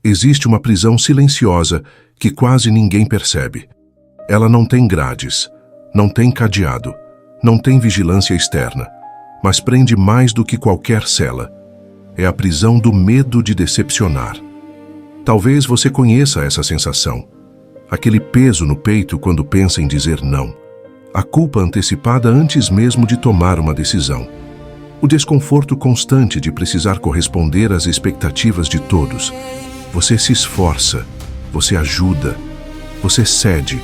Existe uma prisão silenciosa que quase ninguém percebe. Ela não tem grades, não tem cadeado, não tem vigilância externa, mas prende mais do que qualquer cela. É a prisão do medo de decepcionar. Talvez você conheça essa sensação. Aquele peso no peito quando pensa em dizer não. A culpa antecipada antes mesmo de tomar uma decisão. O desconforto constante de precisar corresponder às expectativas de todos. Você se esforça, você ajuda, você cede,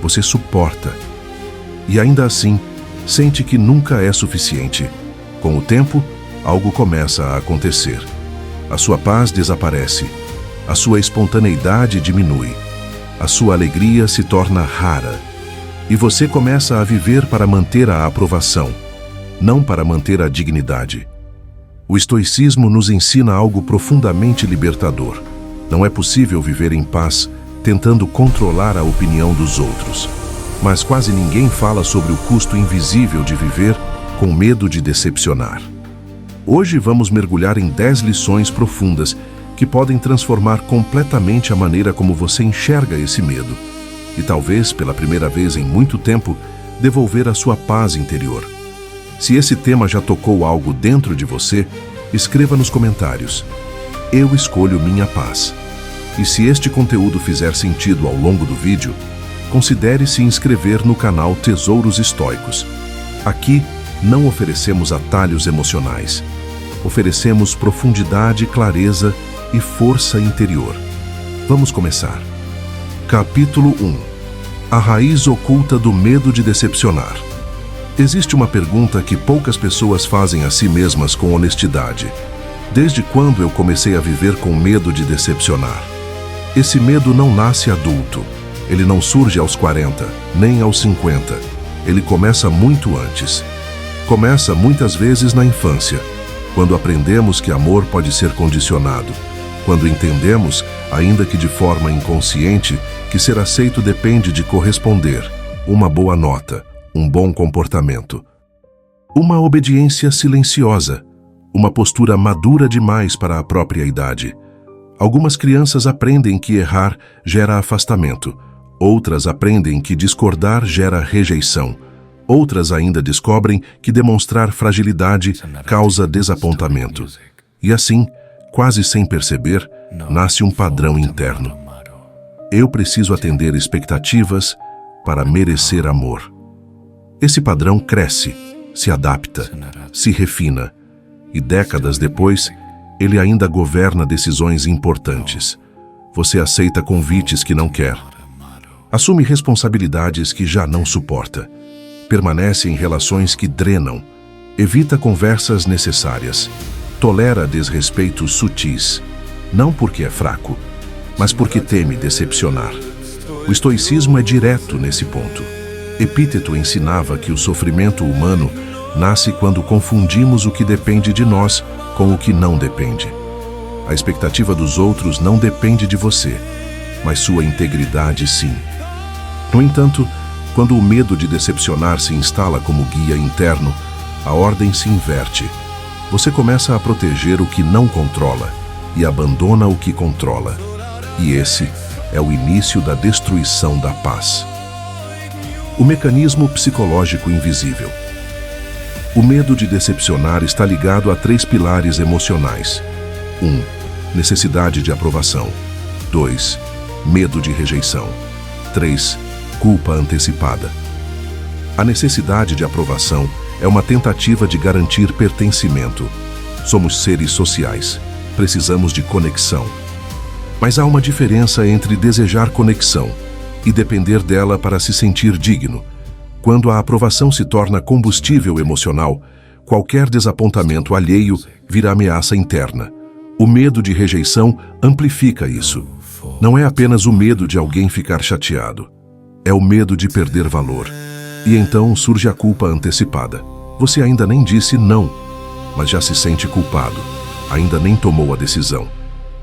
você suporta. E ainda assim, sente que nunca é suficiente. Com o tempo, algo começa a acontecer. A sua paz desaparece. A sua espontaneidade diminui. A sua alegria se torna rara. E você começa a viver para manter a aprovação, não para manter a dignidade. O estoicismo nos ensina algo profundamente libertador. Não é possível viver em paz tentando controlar a opinião dos outros. Mas quase ninguém fala sobre o custo invisível de viver com medo de decepcionar. Hoje vamos mergulhar em 10 lições profundas que podem transformar completamente a maneira como você enxerga esse medo e talvez, pela primeira vez em muito tempo, devolver a sua paz interior. Se esse tema já tocou algo dentro de você, escreva nos comentários. Eu escolho minha paz. E se este conteúdo fizer sentido ao longo do vídeo, considere se inscrever no canal Tesouros Estoicos. Aqui não oferecemos atalhos emocionais. Oferecemos profundidade, clareza e força interior. Vamos começar. Capítulo 1. A raiz oculta do medo de decepcionar. Existe uma pergunta que poucas pessoas fazem a si mesmas com honestidade. Desde quando eu comecei a viver com medo de decepcionar? Esse medo não nasce adulto. Ele não surge aos 40, nem aos 50. Ele começa muito antes. Começa muitas vezes na infância, quando aprendemos que amor pode ser condicionado, quando entendemos, ainda que de forma inconsciente, que ser aceito depende de corresponder, uma boa nota, um bom comportamento. Uma obediência silenciosa, uma postura madura demais para a própria idade. Algumas crianças aprendem que errar gera afastamento, outras aprendem que discordar gera rejeição, outras ainda descobrem que demonstrar fragilidade causa desapontamento. E assim, quase sem perceber, nasce um padrão interno. Eu preciso atender expectativas para merecer amor. Esse padrão cresce, se adapta, se refina, e décadas depois, ele ainda governa decisões importantes. Você aceita convites que não quer. Assume responsabilidades que já não suporta. Permanece em relações que drenam. Evita conversas necessárias. Tolera desrespeitos sutis. Não porque é fraco, mas porque teme decepcionar. O estoicismo é direto nesse ponto. Epíteto ensinava que o sofrimento humano nasce quando confundimos o que depende de nós com o que não depende. A expectativa dos outros não depende de você, mas sua integridade sim. No entanto, quando o medo de decepcionar se instala como guia interno, a ordem se inverte. Você começa a proteger o que não controla e abandona o que controla. E esse é o início da destruição da paz. O mecanismo psicológico invisível. O medo de decepcionar está ligado a 3 pilares emocionais. 1. Necessidade de aprovação. 2. Medo de rejeição. 3. Culpa antecipada. A necessidade de aprovação é uma tentativa de garantir pertencimento. Somos seres sociais. Precisamos de conexão. Mas há uma diferença entre desejar conexão e depender dela para se sentir digno. Quando a aprovação se torna combustível emocional, qualquer desapontamento alheio vira ameaça interna. O medo de rejeição amplifica isso. Não é apenas o medo de alguém ficar chateado. É o medo de perder valor. E então surge a culpa antecipada. Você ainda nem disse não, mas já se sente culpado. Ainda nem tomou a decisão,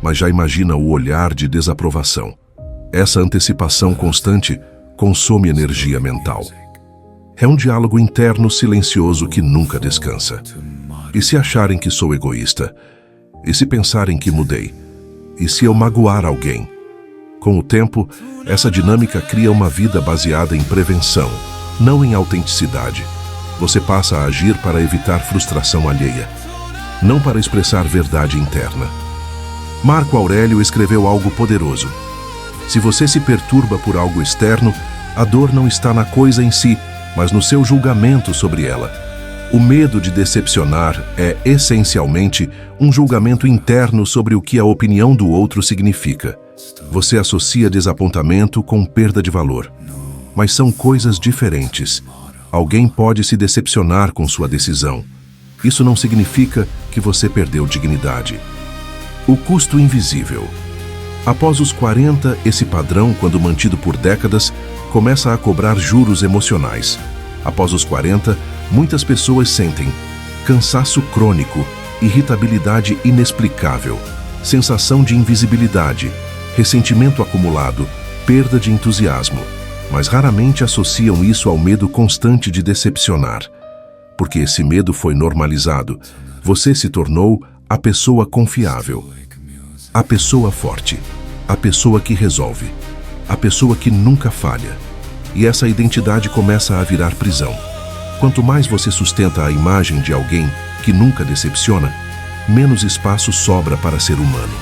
mas já imagina o olhar de desaprovação. Essa antecipação constante consome energia mental. É um diálogo interno silencioso que nunca descansa. E se acharem que sou egoísta? E se pensarem que mudei? E se eu magoar alguém? Com o tempo, essa dinâmica cria uma vida baseada em prevenção, não em autenticidade. Você passa a agir para evitar frustração alheia, não para expressar verdade interna. Marco Aurélio escreveu algo poderoso. Se você se perturba por algo externo, a dor não está na coisa em si, mas no seu julgamento sobre ela. O medo de decepcionar é, essencialmente, um julgamento interno sobre o que a opinião do outro significa. Você associa desapontamento com perda de valor. Mas são coisas diferentes. Alguém pode se decepcionar com sua decisão. Isso não significa que você perdeu dignidade. O custo invisível. Após os 40, esse padrão, quando mantido por décadas, começa a cobrar juros emocionais. Após os 40, muitas pessoas sentem cansaço crônico, irritabilidade inexplicável, sensação de invisibilidade, ressentimento acumulado, perda de entusiasmo, mas raramente associam isso ao medo constante de decepcionar. Porque esse medo foi normalizado, você se tornou a pessoa confiável, a pessoa forte, a pessoa que resolve, a pessoa que nunca falha. E essa identidade começa a virar prisão. Quanto mais você sustenta a imagem de alguém que nunca decepciona, menos espaço sobra para ser humano.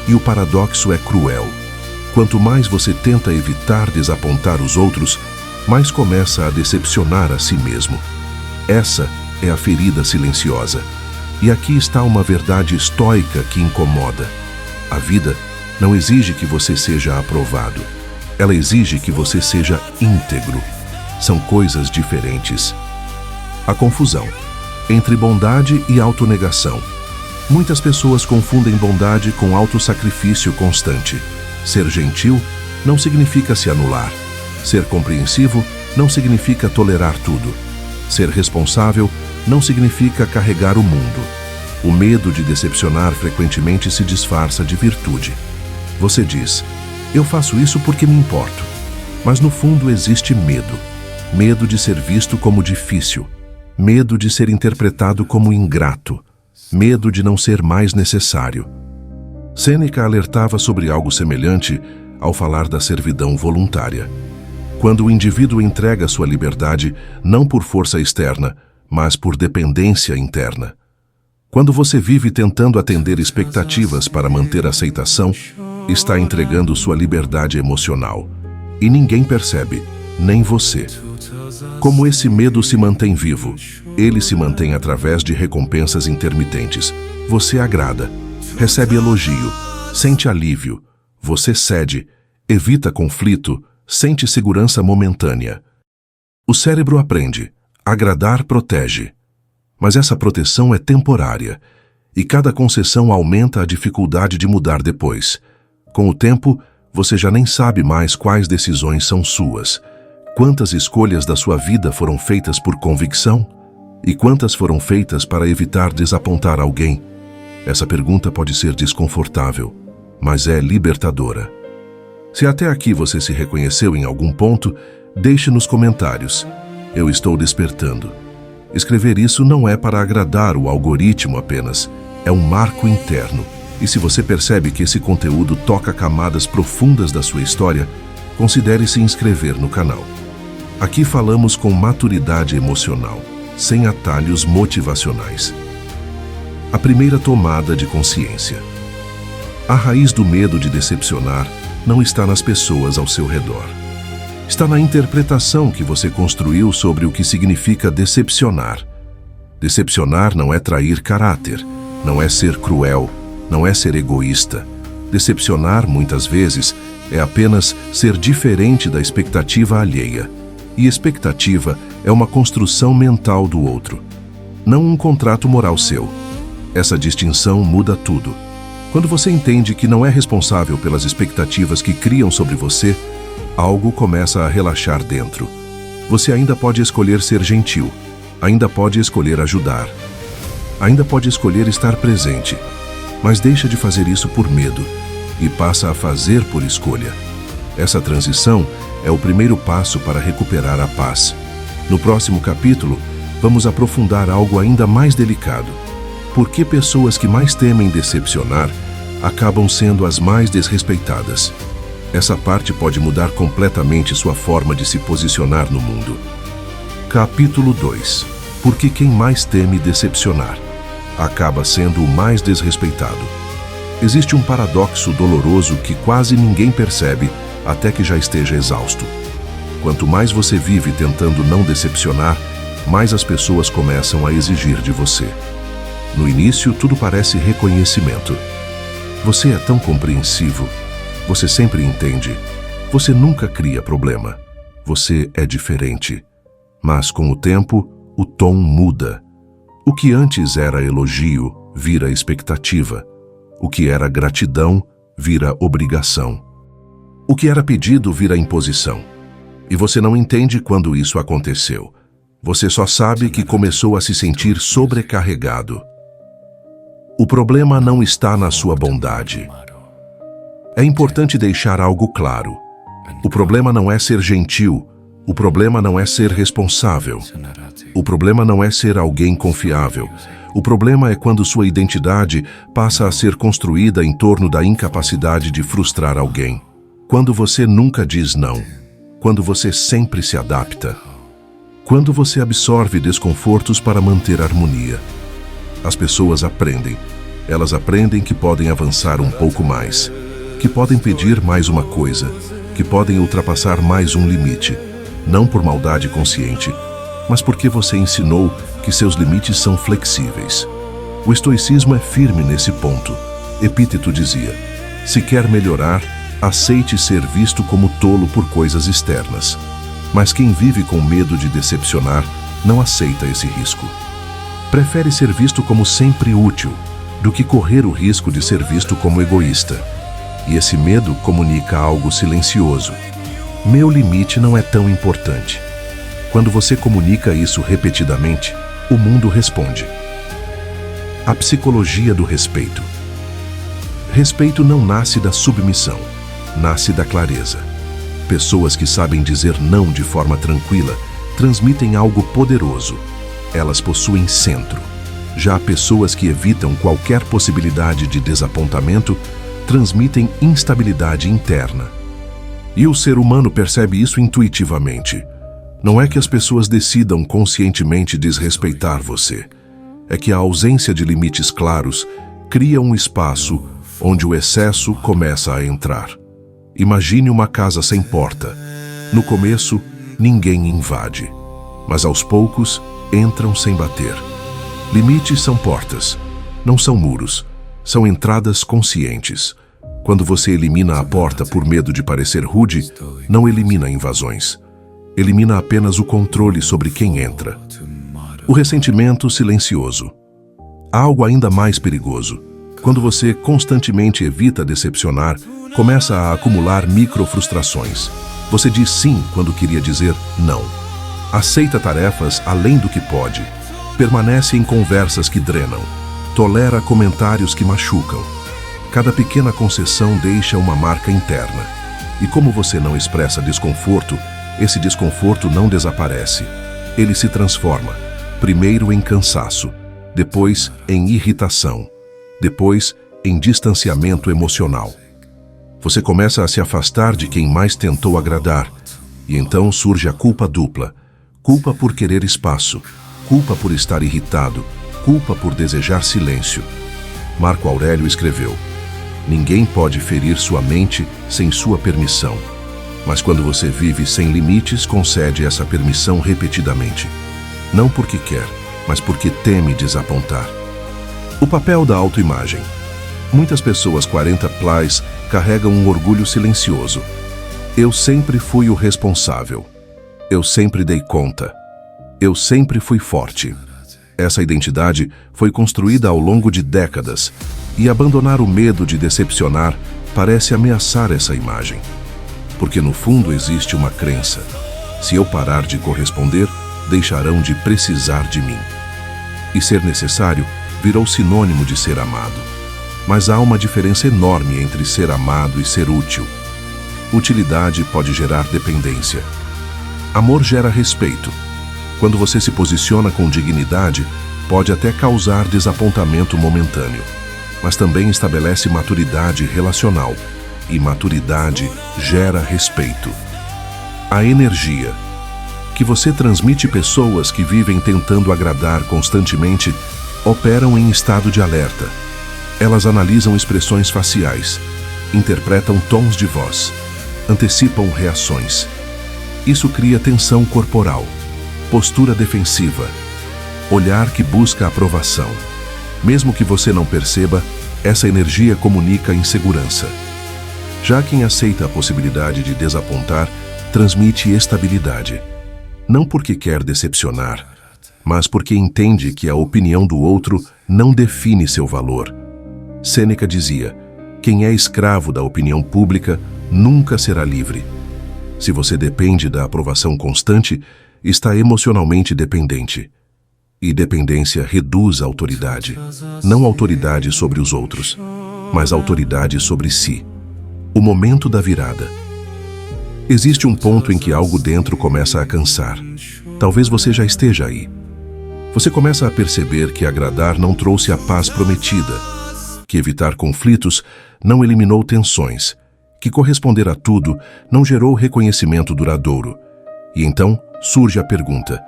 E o paradoxo é cruel. Quanto mais você tenta evitar desapontar os outros, mais começa a decepcionar a si mesmo. Essa é a ferida silenciosa. E aqui está uma verdade estoica que incomoda. A vida não exige que você seja aprovado. Ela exige que você seja íntegro. São coisas diferentes. A confusão entre bondade e autonegação. Muitas pessoas confundem bondade com autossacrifício constante. Ser gentil não significa se anular. Ser compreensivo não significa tolerar tudo. Ser responsável não significa carregar o mundo. O medo de decepcionar frequentemente se disfarça de virtude. Você diz, eu faço isso porque me importo. Mas no fundo existe medo. Medo de ser visto como difícil. Medo de ser interpretado como ingrato. Medo de não ser mais necessário. Sêneca alertava sobre algo semelhante ao falar da servidão voluntária. Quando o indivíduo entrega sua liberdade não por força externa, mas por dependência interna. Quando você vive tentando atender expectativas para manter aceitação, está entregando sua liberdade emocional. E ninguém percebe, nem você. Como esse medo se mantém vivo? Ele se mantém através de recompensas intermitentes. Você agrada, recebe elogio, sente alívio. Você cede, evita conflito, sente segurança momentânea. O cérebro aprende, agradar protege. Mas essa proteção é temporária, e cada concessão aumenta a dificuldade de mudar depois. Com o tempo, você já nem sabe mais quais decisões são suas. Quantas escolhas da sua vida foram feitas por convicção? E quantas foram feitas para evitar desapontar alguém? Essa pergunta pode ser desconfortável, mas é libertadora. Se até aqui você se reconheceu em algum ponto, deixe nos comentários. Eu estou despertando. Escrever isso não é para agradar o algoritmo apenas, é um marco interno. E se você percebe que esse conteúdo toca camadas profundas da sua história, considere se inscrever no canal. Aqui falamos com maturidade emocional, sem atalhos motivacionais. A primeira tomada de consciência. A raiz do medo de decepcionar não está nas pessoas ao seu redor. Está na interpretação que você construiu sobre o que significa decepcionar. Decepcionar não é trair caráter, não é ser cruel, não é ser egoísta. Decepcionar, muitas vezes, é apenas ser diferente da expectativa alheia. E expectativa é uma construção mental do outro, não um contrato moral seu. Essa distinção muda tudo. Quando você entende que não é responsável pelas expectativas que criam sobre você, algo começa a relaxar dentro. Você ainda pode escolher ser gentil, ainda pode escolher ajudar, ainda pode escolher estar presente, mas deixa de fazer isso por medo e passa a fazer por escolha. Essa transição é o primeiro passo para recuperar a paz. No próximo capítulo, vamos aprofundar algo ainda mais delicado. Por que pessoas que mais temem decepcionar acabam sendo as mais desrespeitadas. Essa parte pode mudar completamente sua forma de se posicionar no mundo. Capítulo 2. Porque quem mais teme decepcionar acaba sendo o mais desrespeitado. Existe um paradoxo doloroso que quase ninguém percebe até que já esteja exausto. Quanto mais você vive tentando não decepcionar, mais as pessoas começam a exigir de você. No início, tudo parece reconhecimento. Você é tão compreensivo. Você sempre entende. Você nunca cria problema. Você é diferente. Mas, com o tempo, o tom muda. O que antes era elogio, vira expectativa. O que era gratidão, vira obrigação. O que era pedido, vira imposição. E você não entende quando isso aconteceu. Você só sabe que começou a se sentir sobrecarregado. O problema não está na sua bondade. É importante deixar algo claro. O problema não é ser gentil. O problema não é ser responsável. O problema não é ser alguém confiável. O problema é quando sua identidade passa a ser construída em torno da incapacidade de frustrar alguém. Quando você nunca diz não. Quando você sempre se adapta. Quando você absorve desconfortos para manter harmonia. As pessoas aprendem. Elas aprendem que podem avançar um pouco mais, que podem pedir mais uma coisa, que podem ultrapassar mais um limite, não por maldade consciente, mas porque você ensinou que seus limites são flexíveis. O estoicismo é firme nesse ponto. Epíteto dizia: se quer melhorar, aceite ser visto como tolo por coisas externas. Mas quem vive com medo de decepcionar não aceita esse risco. Prefere ser visto como sempre útil do que correr o risco de ser visto como egoísta. E esse medo comunica algo silencioso. Meu limite não é tão importante. Quando você comunica isso repetidamente, o mundo responde. A psicologia do respeito. Respeito não nasce da submissão, nasce da clareza. Pessoas que sabem dizer não de forma tranquila transmitem algo poderoso. Elas possuem centro. Já pessoas que evitam qualquer possibilidade de desapontamento transmitem instabilidade interna. E o ser humano percebe isso intuitivamente. Não é que as pessoas decidam conscientemente desrespeitar você. É que a ausência de limites claros cria um espaço onde o excesso começa a entrar. Imagine uma casa sem porta. No começo, ninguém invade. Mas aos poucos, entram sem bater. Limites são portas. Não são muros. São entradas conscientes. Quando você elimina a porta por medo de parecer rude, não elimina invasões. Elimina apenas o controle sobre quem entra. O ressentimento silencioso. Há algo ainda mais perigoso. Quando você constantemente evita decepcionar, começa a acumular microfrustrações. Você diz sim quando queria dizer não. Aceita tarefas além do que pode. Permanece em conversas que drenam. Tolera comentários que machucam. Cada pequena concessão deixa uma marca interna. E como você não expressa desconforto, esse desconforto não desaparece. Ele se transforma, primeiro em cansaço, depois em irritação, depois em distanciamento emocional. Você começa a se afastar de quem mais tentou agradar, e então surge a culpa dupla. Culpa por querer espaço, culpa por estar irritado, culpa por desejar silêncio. Marco Aurélio escreveu: ninguém pode ferir sua mente sem sua permissão. Mas quando você vive sem limites, concede essa permissão repetidamente. Não porque quer, mas porque teme desapontar. O papel da autoimagem. Muitas pessoas 40+ carregam um orgulho silencioso. Eu sempre fui o responsável. Eu sempre dei conta. Eu sempre fui forte. Essa identidade foi construída ao longo de décadas, e abandonar o medo de decepcionar parece ameaçar essa imagem. Porque no fundo existe uma crença: se eu parar de corresponder, deixarão de precisar de mim. E ser necessário virou sinônimo de ser amado. Mas há uma diferença enorme entre ser amado e ser útil. Utilidade pode gerar dependência. Amor gera respeito. Quando você se posiciona com dignidade, pode até causar desapontamento momentâneo. mas também estabelece maturidade relacional, e maturidade gera respeito. A energia que você transmite pessoas que vivem tentando agradar constantemente operam em estado de alerta. Elas analisam expressões faciais, interpretam tons de voz, antecipam reações. Isso cria tensão corporal, postura defensiva, olhar que busca aprovação. Mesmo que você não perceba, essa energia comunica insegurança. Já quem aceita a possibilidade de desapontar, transmite estabilidade. Não porque quer decepcionar, mas porque entende que a opinião do outro não define seu valor. Sêneca dizia: quem é escravo da opinião pública nunca será livre. Se você depende da aprovação constante, está emocionalmente dependente. E dependência reduz a autoridade. Não autoridade sobre os outros, mas autoridade sobre si. O momento da virada. Existe um ponto em que algo dentro começa a cansar. Talvez você já esteja aí. Você começa a perceber que agradar não trouxe a paz prometida, que evitar conflitos não eliminou tensões, que corresponder a tudo não gerou reconhecimento duradouro. E então surge a pergunta: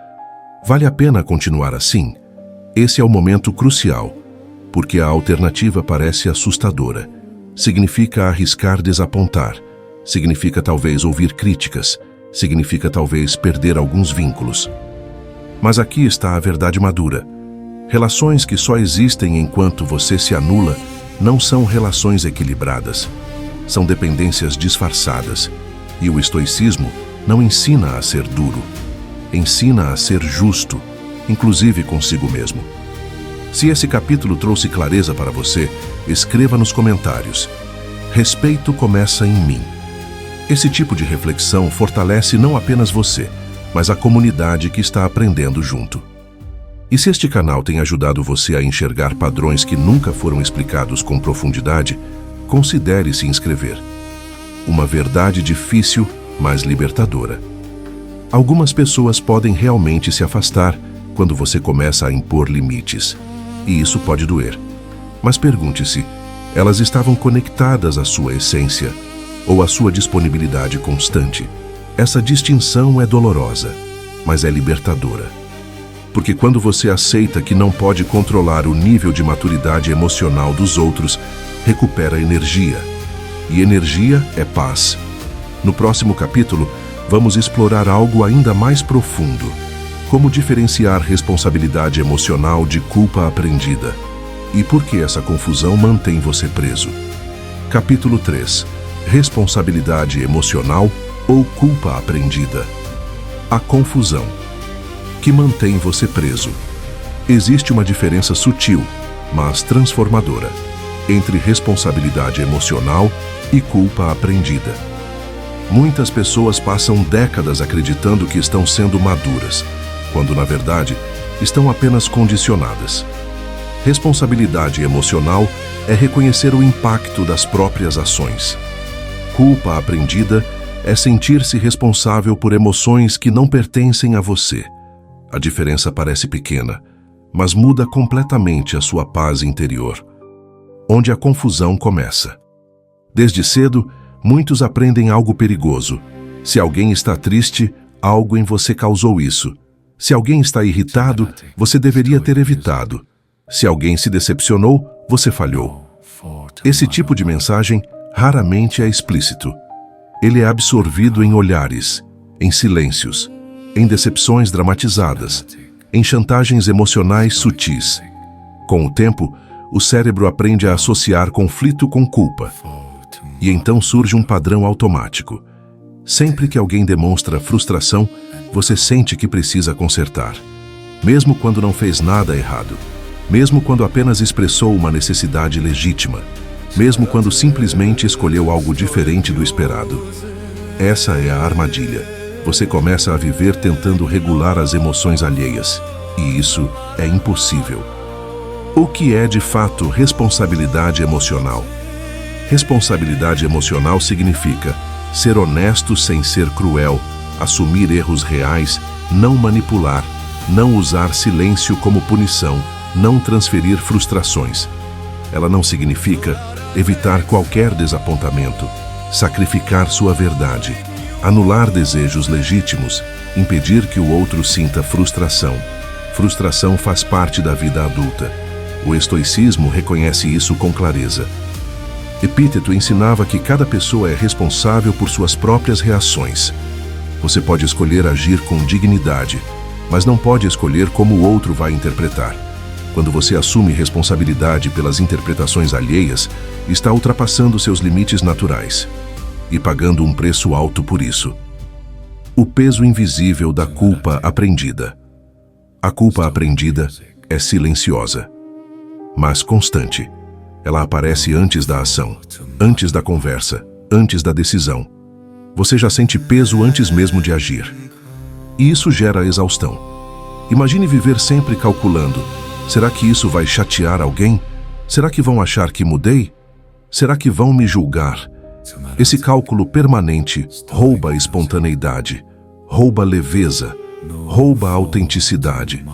vale a pena continuar assim? Esse é o momento crucial, porque a alternativa parece assustadora. Significa arriscar desapontar. Significa talvez ouvir críticas. Significa talvez perder alguns vínculos. Mas aqui está a verdade madura. Relações que só existem enquanto você se anula não são relações equilibradas. São dependências disfarçadas. E o estoicismo não ensina a ser duro. Ensina a ser justo, inclusive consigo mesmo. Se esse capítulo trouxe clareza para você, escreva nos comentários: respeito começa em mim. Esse tipo de reflexão fortalece não apenas você, mas a comunidade que está aprendendo junto. E se este canal tem ajudado você a enxergar padrões que nunca foram explicados com profundidade, considere se inscrever. Uma verdade difícil, mas libertadora. Algumas pessoas podem realmente se afastar quando você começa a impor limites, e isso pode doer. Mas pergunte-se: elas estavam conectadas à sua essência ou à sua disponibilidade constante? Essa distinção é dolorosa, mas é libertadora. Porque quando você aceita que não pode controlar o nível de maturidade emocional dos outros, recupera energia. E energia é paz. No próximo capítulo, vamos explorar algo ainda mais profundo: como diferenciar responsabilidade emocional de culpa aprendida. E por que essa confusão mantém você preso. Capítulo 3. Responsabilidade emocional ou culpa aprendida. A confusão que mantém você preso. Existe uma diferença sutil, mas transformadora, entre responsabilidade emocional e culpa aprendida. Muitas pessoas passam décadas acreditando que estão sendo maduras, quando na verdade estão apenas condicionadas. Responsabilidade emocional é reconhecer o impacto das próprias ações. Culpa aprendida é sentir-se responsável por emoções que não pertencem a você. A diferença parece pequena, mas muda completamente a sua paz interior. Onde a confusão começa. Desde cedo, muitos aprendem algo perigoso. Se alguém está triste, algo em você causou isso. Se alguém está irritado, você deveria ter evitado. Se alguém se decepcionou, você falhou. Esse tipo de mensagem raramente é explícito. Ele é absorvido em olhares, em silêncios, em decepções dramatizadas, em chantagens emocionais sutis. Com o tempo, o cérebro aprende a associar conflito com culpa. E então surge um padrão automático. Sempre que alguém demonstra frustração, você sente que precisa consertar. Mesmo quando não fez nada errado. Mesmo quando apenas expressou uma necessidade legítima. Mesmo quando simplesmente escolheu algo diferente do esperado. Essa é a armadilha. Você começa a viver tentando regular as emoções alheias. E isso é impossível. O que é de fato responsabilidade emocional? Responsabilidade emocional significa ser honesto sem ser cruel, assumir erros reais, não manipular, não usar silêncio como punição, não transferir frustrações. Ela não significa evitar qualquer desapontamento, sacrificar sua verdade, anular desejos legítimos, impedir que o outro sinta frustração. Frustração faz parte da vida adulta. O estoicismo reconhece isso com clareza. Epíteto ensinava que cada pessoa é responsável por suas próprias reações. Você pode escolher agir com dignidade, mas não pode escolher como o outro vai interpretar. Quando você assume responsabilidade pelas interpretações alheias, está ultrapassando seus limites naturais e pagando um preço alto por isso. O peso invisível da culpa aprendida. A culpa aprendida é silenciosa, mas constante. Ela aparece antes da ação, antes da conversa, antes da decisão. Você já sente peso antes mesmo de agir. E isso gera exaustão. Imagine viver sempre calculando: será que isso vai chatear alguém? Será que vão achar que mudei? Será que vão me julgar? Esse cálculo permanente rouba a espontaneidade, rouba a leveza, rouba a autenticidade.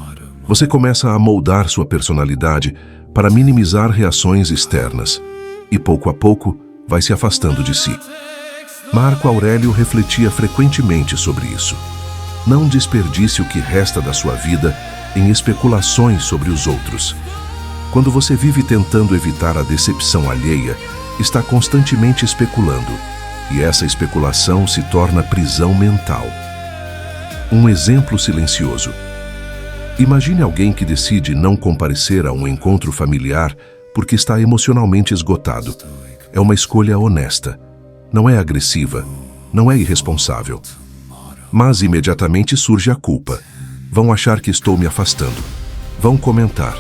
Você começa a moldar sua personalidade para minimizar reações externas e, pouco a pouco, vai se afastando de si. Marco Aurélio refletia frequentemente sobre isso. Não desperdice o que resta da sua vida em especulações sobre os outros. Quando você vive tentando evitar a decepção alheia, está constantemente especulando, e essa especulação se torna prisão mental. Um exemplo silencioso. Imagine alguém que decide não comparecer a um encontro familiar porque está emocionalmente esgotado. É uma escolha honesta. Não é agressiva, não é irresponsável. Mas imediatamente surge a culpa. Vão achar que estou me afastando. Vão comentar.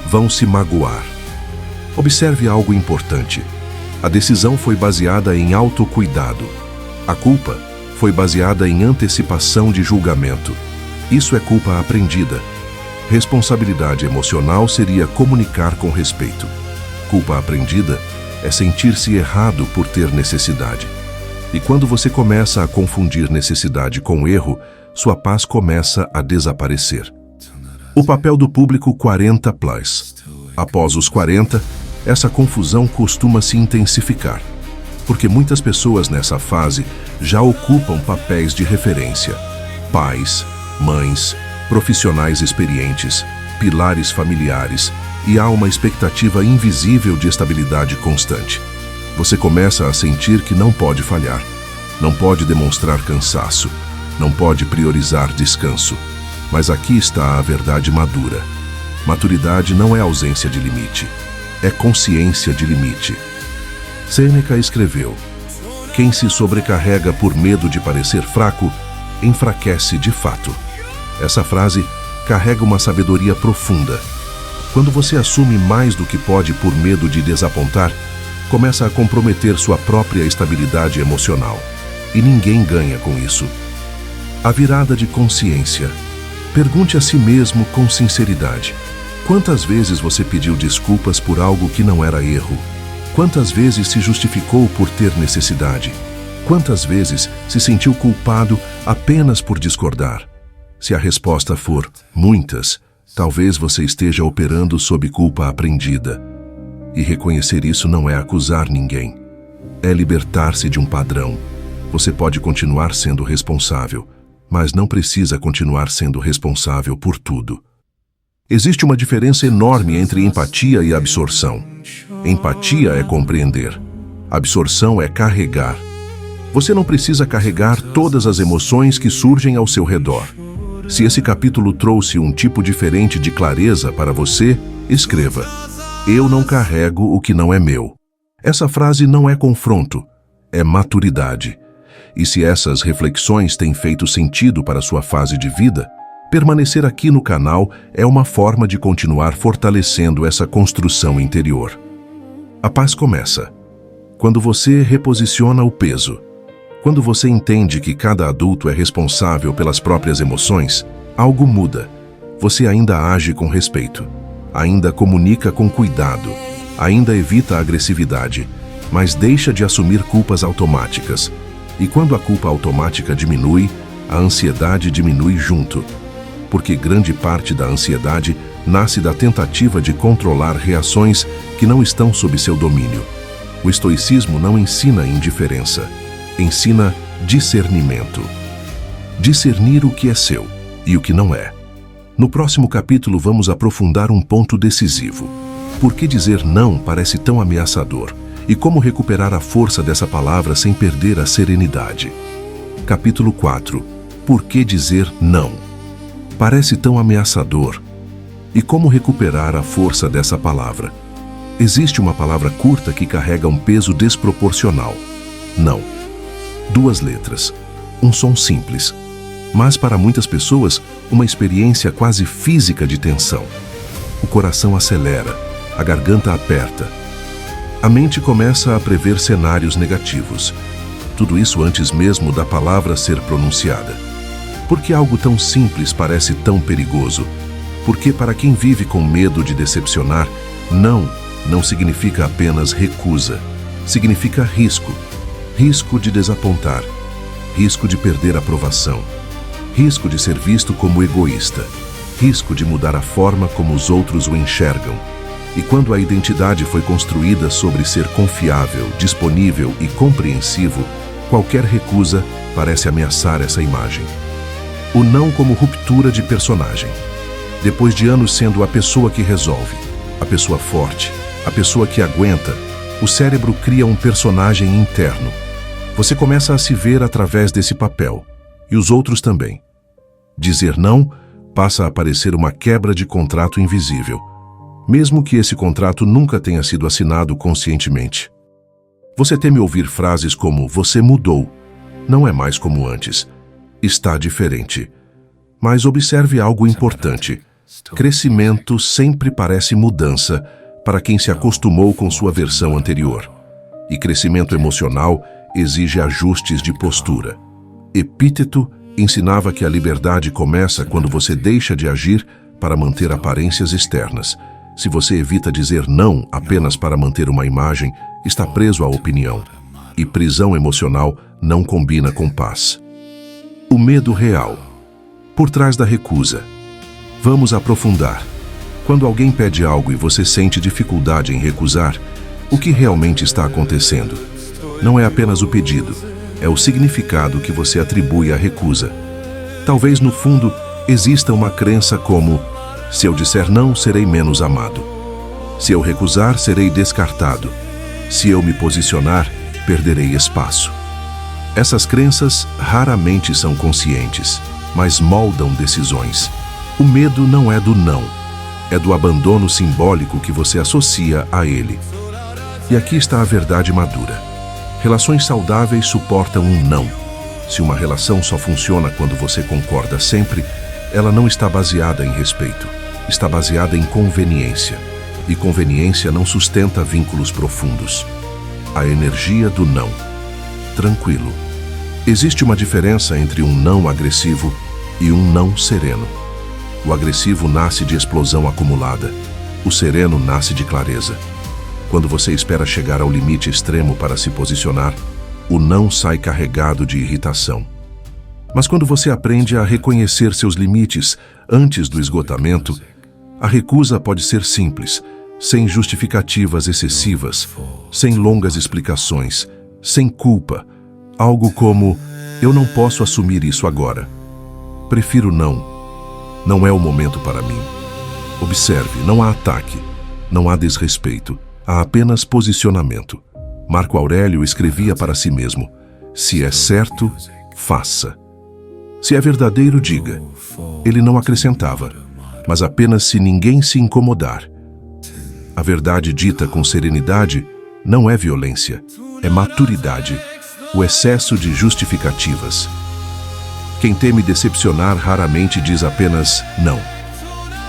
Vão se magoar. Observe algo importante. A decisão foi baseada em autocuidado. A culpa foi baseada em antecipação de julgamento. Isso é culpa aprendida. Responsabilidade emocional seria comunicar com respeito. Culpa aprendida é sentir-se errado por ter necessidade. E quando você começa a confundir necessidade com erro, sua paz começa a desaparecer. O papel do público 40+. Após os 40, essa confusão costuma se intensificar, porque muitas pessoas nessa fase já ocupam papéis de referência. Pais, mães, profissionais experientes, pilares familiares, e há uma expectativa invisível de estabilidade constante. Você começa a sentir que não pode falhar, não pode demonstrar cansaço, não pode priorizar descanso. Mas aqui está a verdade madura. Maturidade não é ausência de limite, é consciência de limite. Sêneca escreveu: quem se sobrecarrega por medo de parecer fraco, enfraquece de fato. Essa frase carrega uma sabedoria profunda. Quando você assume mais do que pode por medo de desapontar, começa a comprometer sua própria estabilidade emocional. E ninguém ganha com isso. A virada de consciência. Pergunte a si mesmo com sinceridade: quantas vezes você pediu desculpas por algo que não era erro? Quantas vezes se justificou por ter necessidade? Quantas vezes se sentiu culpado apenas por discordar? Se a resposta for muitas, talvez você esteja operando sob culpa aprendida. E reconhecer isso não é acusar ninguém. É libertar-se de um padrão. Você pode continuar sendo responsável, mas não precisa continuar sendo responsável por tudo. Existe uma diferença enorme entre empatia e absorção. Empatia é compreender. Absorção é carregar. Você não precisa carregar todas as emoções que surgem ao seu redor. Se esse capítulo trouxe um tipo diferente de clareza para você, escreva: eu não carrego o que não é meu. Essa frase não é confronto, é maturidade. E se essas reflexões têm feito sentido para sua fase de vida, permanecer aqui no canal é uma forma de continuar fortalecendo essa construção interior. A paz começa quando você reposiciona o peso. Quando você entende que cada adulto é responsável pelas próprias emoções, algo muda. Você ainda age com respeito, ainda comunica com cuidado, ainda evita a agressividade, mas deixa de assumir culpas automáticas. E quando a culpa automática diminui, a ansiedade diminui junto, porque grande parte da ansiedade nasce da tentativa de controlar reações que não estão sob seu domínio. O estoicismo não ensina indiferença, ensina discernimento. Discernir o que é seu e o que não é. No próximo capítulo vamos aprofundar um ponto decisivo. Por que dizer não parece tão ameaçador? E como recuperar a força dessa palavra sem perder a serenidade? Capítulo 4. Por que dizer não? Parece tão ameaçador. E como recuperar a força dessa palavra? Existe uma palavra curta que carrega um peso desproporcional. Não. 2 letras. Um som simples. Mas para muitas pessoas, uma experiência quase física de tensão. O coração acelera, a garganta aperta. A mente começa a prever cenários negativos. Tudo isso antes mesmo da palavra ser pronunciada. Por que algo tão simples parece tão perigoso? Porque para quem vive com medo de decepcionar, não significa apenas recusa. Significa risco. Risco de desapontar. Risco de perder aprovação. Risco de ser visto como egoísta. Risco de mudar a forma como os outros o enxergam. E quando a identidade foi construída sobre ser confiável, disponível e compreensivo, qualquer recusa parece ameaçar essa imagem. O não como ruptura de personagem. Depois de anos sendo a pessoa que resolve, a pessoa forte, a pessoa que aguenta, o cérebro cria um personagem interno. Você começa a se ver através desse papel, e os outros também. Dizer não passa a parecer uma quebra de contrato invisível, mesmo que esse contrato nunca tenha sido assinado conscientemente. Você teme ouvir frases como "você mudou", "não é mais como antes", "está diferente". Mas observe algo importante. Crescimento sempre parece mudança para quem se acostumou com sua versão anterior. E crescimento emocional exige ajustes de postura. Epíteto ensinava que a liberdade começa quando você deixa de agir para manter aparências externas. Se você evita dizer não apenas para manter uma imagem, está preso à opinião. E prisão emocional não combina com paz. O medo real. Por trás da recusa. Vamos aprofundar. Quando alguém pede algo e você sente dificuldade em recusar, o que realmente está acontecendo? Não é apenas o pedido, é o significado que você atribui à recusa. Talvez no fundo exista uma crença como: se eu disser não, serei menos amado. Se eu recusar, serei descartado. Se eu me posicionar, perderei espaço. Essas crenças raramente são conscientes, mas moldam decisões. O medo não é do não, é do abandono simbólico que você associa a ele. E aqui está a verdade madura. Relações saudáveis suportam um não. Se uma relação só funciona quando você concorda sempre, ela não está baseada em respeito, está baseada em conveniência. E conveniência não sustenta vínculos profundos. A energia do não. Tranquilo. Existe uma diferença entre um não agressivo e um não sereno. O agressivo nasce de explosão acumulada. O sereno nasce de clareza. Quando você espera chegar ao limite extremo para se posicionar, o não sai carregado de irritação. Mas quando você aprende a reconhecer seus limites antes do esgotamento, a recusa pode ser simples, sem justificativas excessivas, sem longas explicações, sem culpa. Algo como: eu não posso assumir isso agora. Prefiro não. Não é o momento para mim. Observe, não há ataque, não há desrespeito, há apenas posicionamento. Marco Aurélio escrevia para si mesmo: se é certo, faça. Se é verdadeiro, diga. Ele não acrescentava, mas apenas se ninguém se incomodar. A verdade dita com serenidade não é violência, é maturidade, o excesso de justificativas. Quem teme decepcionar raramente diz apenas não.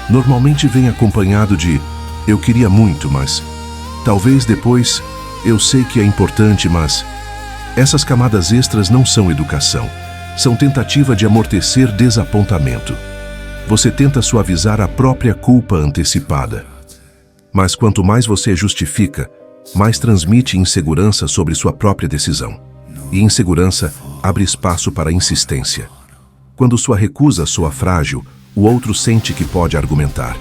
Normalmente vem acompanhado de: eu queria muito, mas talvez depois, eu sei que é importante, mas... Essas camadas extras não são educação, são tentativa de amortecer desapontamento. Você tenta suavizar a própria culpa antecipada. Mas quanto mais você justifica, mais transmite insegurança sobre sua própria decisão. E insegurança abre espaço para insistência. Quando sua recusa soa frágil, o outro sente que pode argumentar.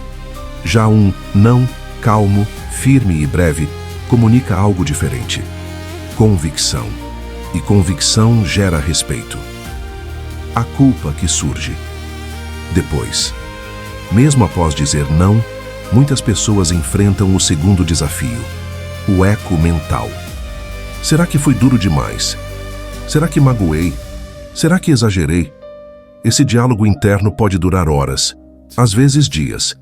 Já um não, calmo, firme e breve, comunica algo diferente. Convicção. E convicção gera respeito. A culpa que surge. Depois, mesmo após dizer não, muitas pessoas enfrentam o segundo desafio, o eco mental. Será que fui duro demais? Será que magoei? Será que exagerei? Esse diálogo interno pode durar horas, às vezes dias.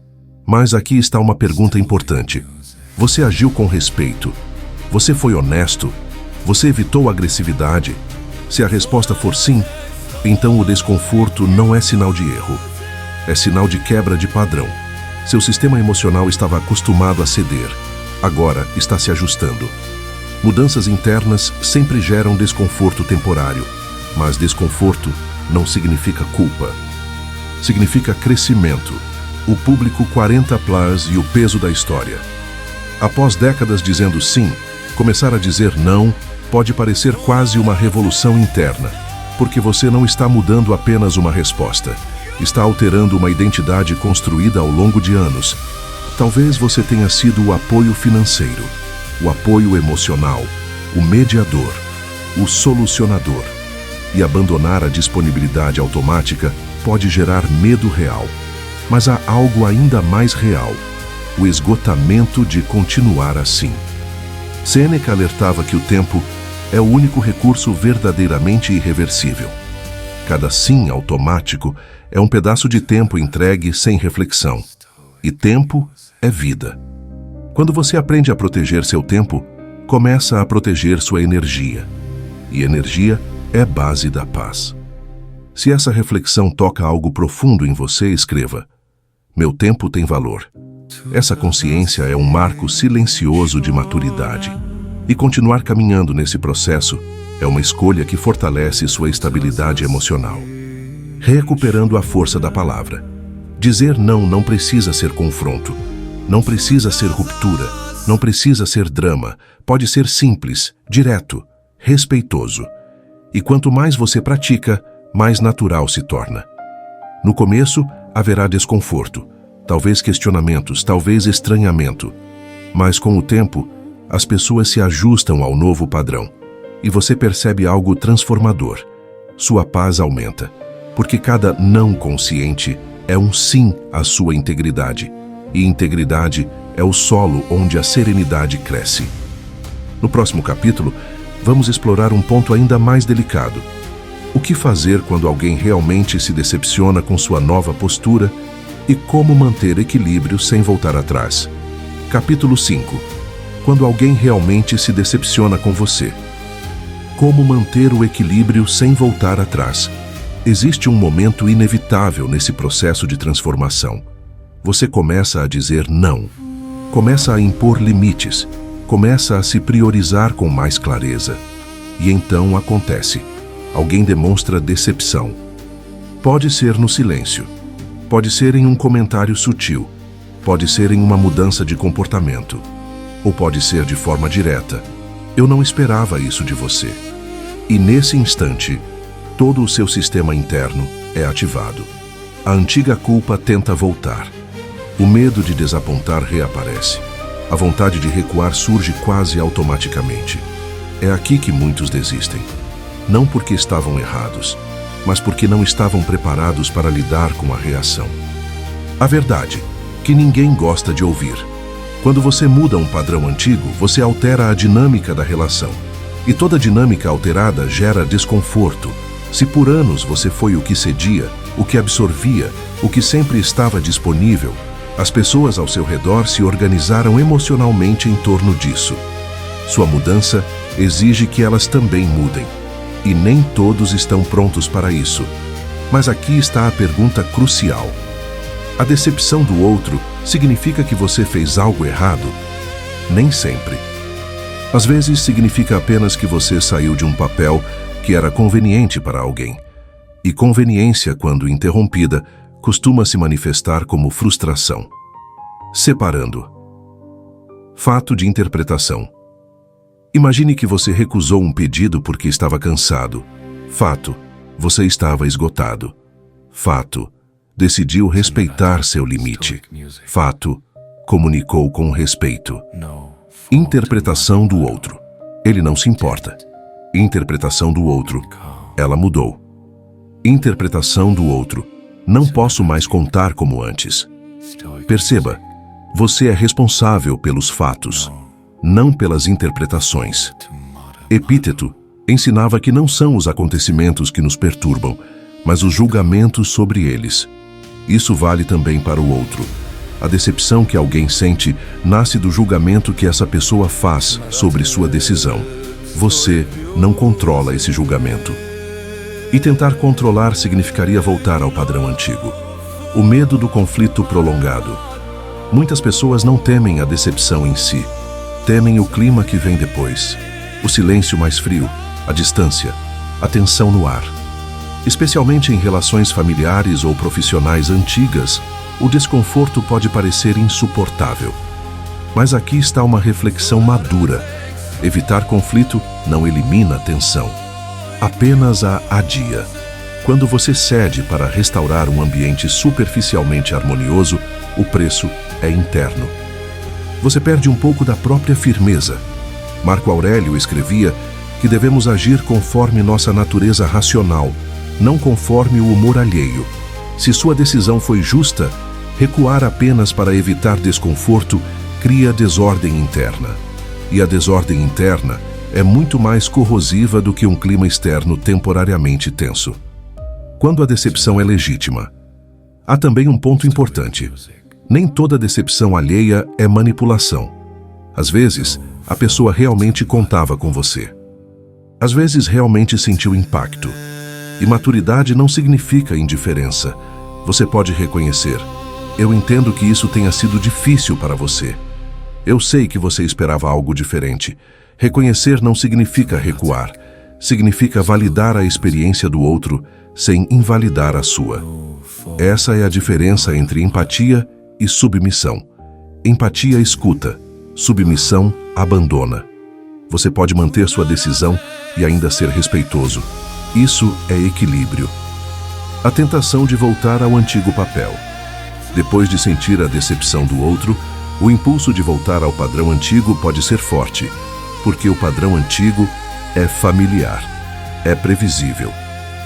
Mas aqui está uma pergunta importante. Você agiu com respeito? Você foi honesto? Você evitou agressividade? Se a resposta for sim, então o desconforto não é sinal de erro. É sinal de quebra de padrão. Seu sistema emocional estava acostumado a ceder. Agora está se ajustando. Mudanças internas sempre geram desconforto temporário, mas desconforto não significa culpa. Significa crescimento. O público 40+ e o peso da história. Após décadas dizendo sim, começar a dizer não pode parecer quase uma revolução interna, porque você não está mudando apenas uma resposta, está alterando uma identidade construída ao longo de anos. Talvez você tenha sido o apoio financeiro, o apoio emocional, o mediador, o solucionador. E abandonar a disponibilidade automática pode gerar medo real. Mas há algo ainda mais real, o esgotamento de continuar assim. Sêneca alertava que o tempo é o único recurso verdadeiramente irreversível. Cada sim automático é um pedaço de tempo entregue sem reflexão. E tempo é vida. Quando você aprende a proteger seu tempo, começa a proteger sua energia. E energia é base da paz. Se essa reflexão toca algo profundo em você, escreva: meu tempo tem valor. Essa consciência é um marco silencioso de maturidade. E continuar caminhando nesse processo é uma escolha que fortalece sua estabilidade emocional. Recuperando a força da palavra. Dizer não precisa ser confronto. Não precisa ser ruptura. Não precisa ser drama. Pode ser simples, direto, respeitoso. E quanto mais você pratica, mais natural se torna. No começo, haverá desconforto, talvez questionamentos, talvez estranhamento. Mas com o tempo, as pessoas se ajustam ao novo padrão e você percebe algo transformador. Sua paz aumenta, porque cada não consciente é um sim à sua integridade, e integridade é o solo onde a serenidade cresce. No próximo capítulo, vamos explorar um ponto ainda mais delicado. O que fazer quando alguém realmente se decepciona com sua nova postura e como manter equilíbrio sem voltar atrás. Capítulo 5. Quando alguém realmente se decepciona com você. Como manter o equilíbrio sem voltar atrás. Existe um momento inevitável nesse processo de transformação. Você começa a dizer não. Começa a impor limites. Começa a se priorizar com mais clareza. E então acontece. Alguém demonstra decepção. Pode ser no silêncio. Pode ser em um comentário sutil. Pode ser em uma mudança de comportamento. Ou pode ser de forma direta. Eu não esperava isso de você. E nesse instante, todo o seu sistema interno é ativado. A antiga culpa tenta voltar. O medo de desapontar reaparece. A vontade de recuar surge quase automaticamente. É aqui que muitos desistem. Não porque estavam errados, mas porque não estavam preparados para lidar com a reação. A verdade, que ninguém gosta de ouvir. Quando você muda um padrão antigo, você altera a dinâmica da relação. E toda dinâmica alterada gera desconforto. Se por anos você foi o que cedia, o que absorvia, o que sempre estava disponível, as pessoas ao seu redor se organizaram emocionalmente em torno disso. Sua mudança exige que elas também mudem. E nem todos estão prontos para isso. Mas aqui está a pergunta crucial. A decepção do outro significa que você fez algo errado? Nem sempre. Às vezes significa apenas que você saiu de um papel que era conveniente para alguém. E conveniência, quando interrompida, costuma se manifestar como frustração. Separando. Fato de interpretação. Imagine que você recusou um pedido porque estava cansado. Fato, você estava esgotado. Fato, decidiu respeitar seu limite. Fato, Comunicou com respeito. Interpretação do outro. Ele não se importa. Interpretação do outro. Ela mudou. Interpretação do outro. Não posso mais contar como antes. Perceba, você é responsável pelos fatos, não pelas interpretações. Epíteto ensinava que não são os acontecimentos que nos perturbam, mas os julgamentos sobre eles. Isso vale também para o outro. A decepção que alguém sente nasce do julgamento que essa pessoa faz sobre sua decisão. Você não controla esse julgamento. E tentar controlar significaria voltar ao padrão antigo. O medo do conflito prolongado. Muitas pessoas não temem a decepção em si. Temem o clima que vem depois. O silêncio mais frio, a distância, a tensão no ar. Especialmente em relações familiares ou profissionais antigas, o desconforto pode parecer insuportável. Mas aqui está uma reflexão madura. Evitar conflito não elimina a tensão. Apenas a adia. Quando você cede para restaurar um ambiente superficialmente harmonioso, o preço é interno. Você perde um pouco da própria firmeza. Marco Aurélio escrevia que devemos agir conforme nossa natureza racional, não conforme o humor alheio. Se sua decisão foi justa, recuar apenas para evitar desconforto cria desordem interna. E a desordem interna é muito mais corrosiva do que um clima externo temporariamente tenso. Quando a decepção é legítima. Há também um ponto importante. Nem toda decepção alheia é manipulação. Às vezes, a pessoa realmente contava com você. Às vezes, realmente sentiu impacto. E maturidade não significa indiferença. Você pode reconhecer. Eu entendo que isso tenha sido difícil para você. Eu sei que você esperava algo diferente. Reconhecer não significa recuar. Significa validar a experiência do outro sem invalidar a sua. Essa é a diferença entre empatia e submissão. Empatia escuta. Submissão abandona. Você pode manter sua decisão e ainda ser respeitoso. Isso é equilíbrio. A tentação de voltar ao antigo papel. Depois de sentir a decepção do outro, o impulso de voltar ao padrão antigo pode ser forte, porque o padrão antigo é familiar, é previsível,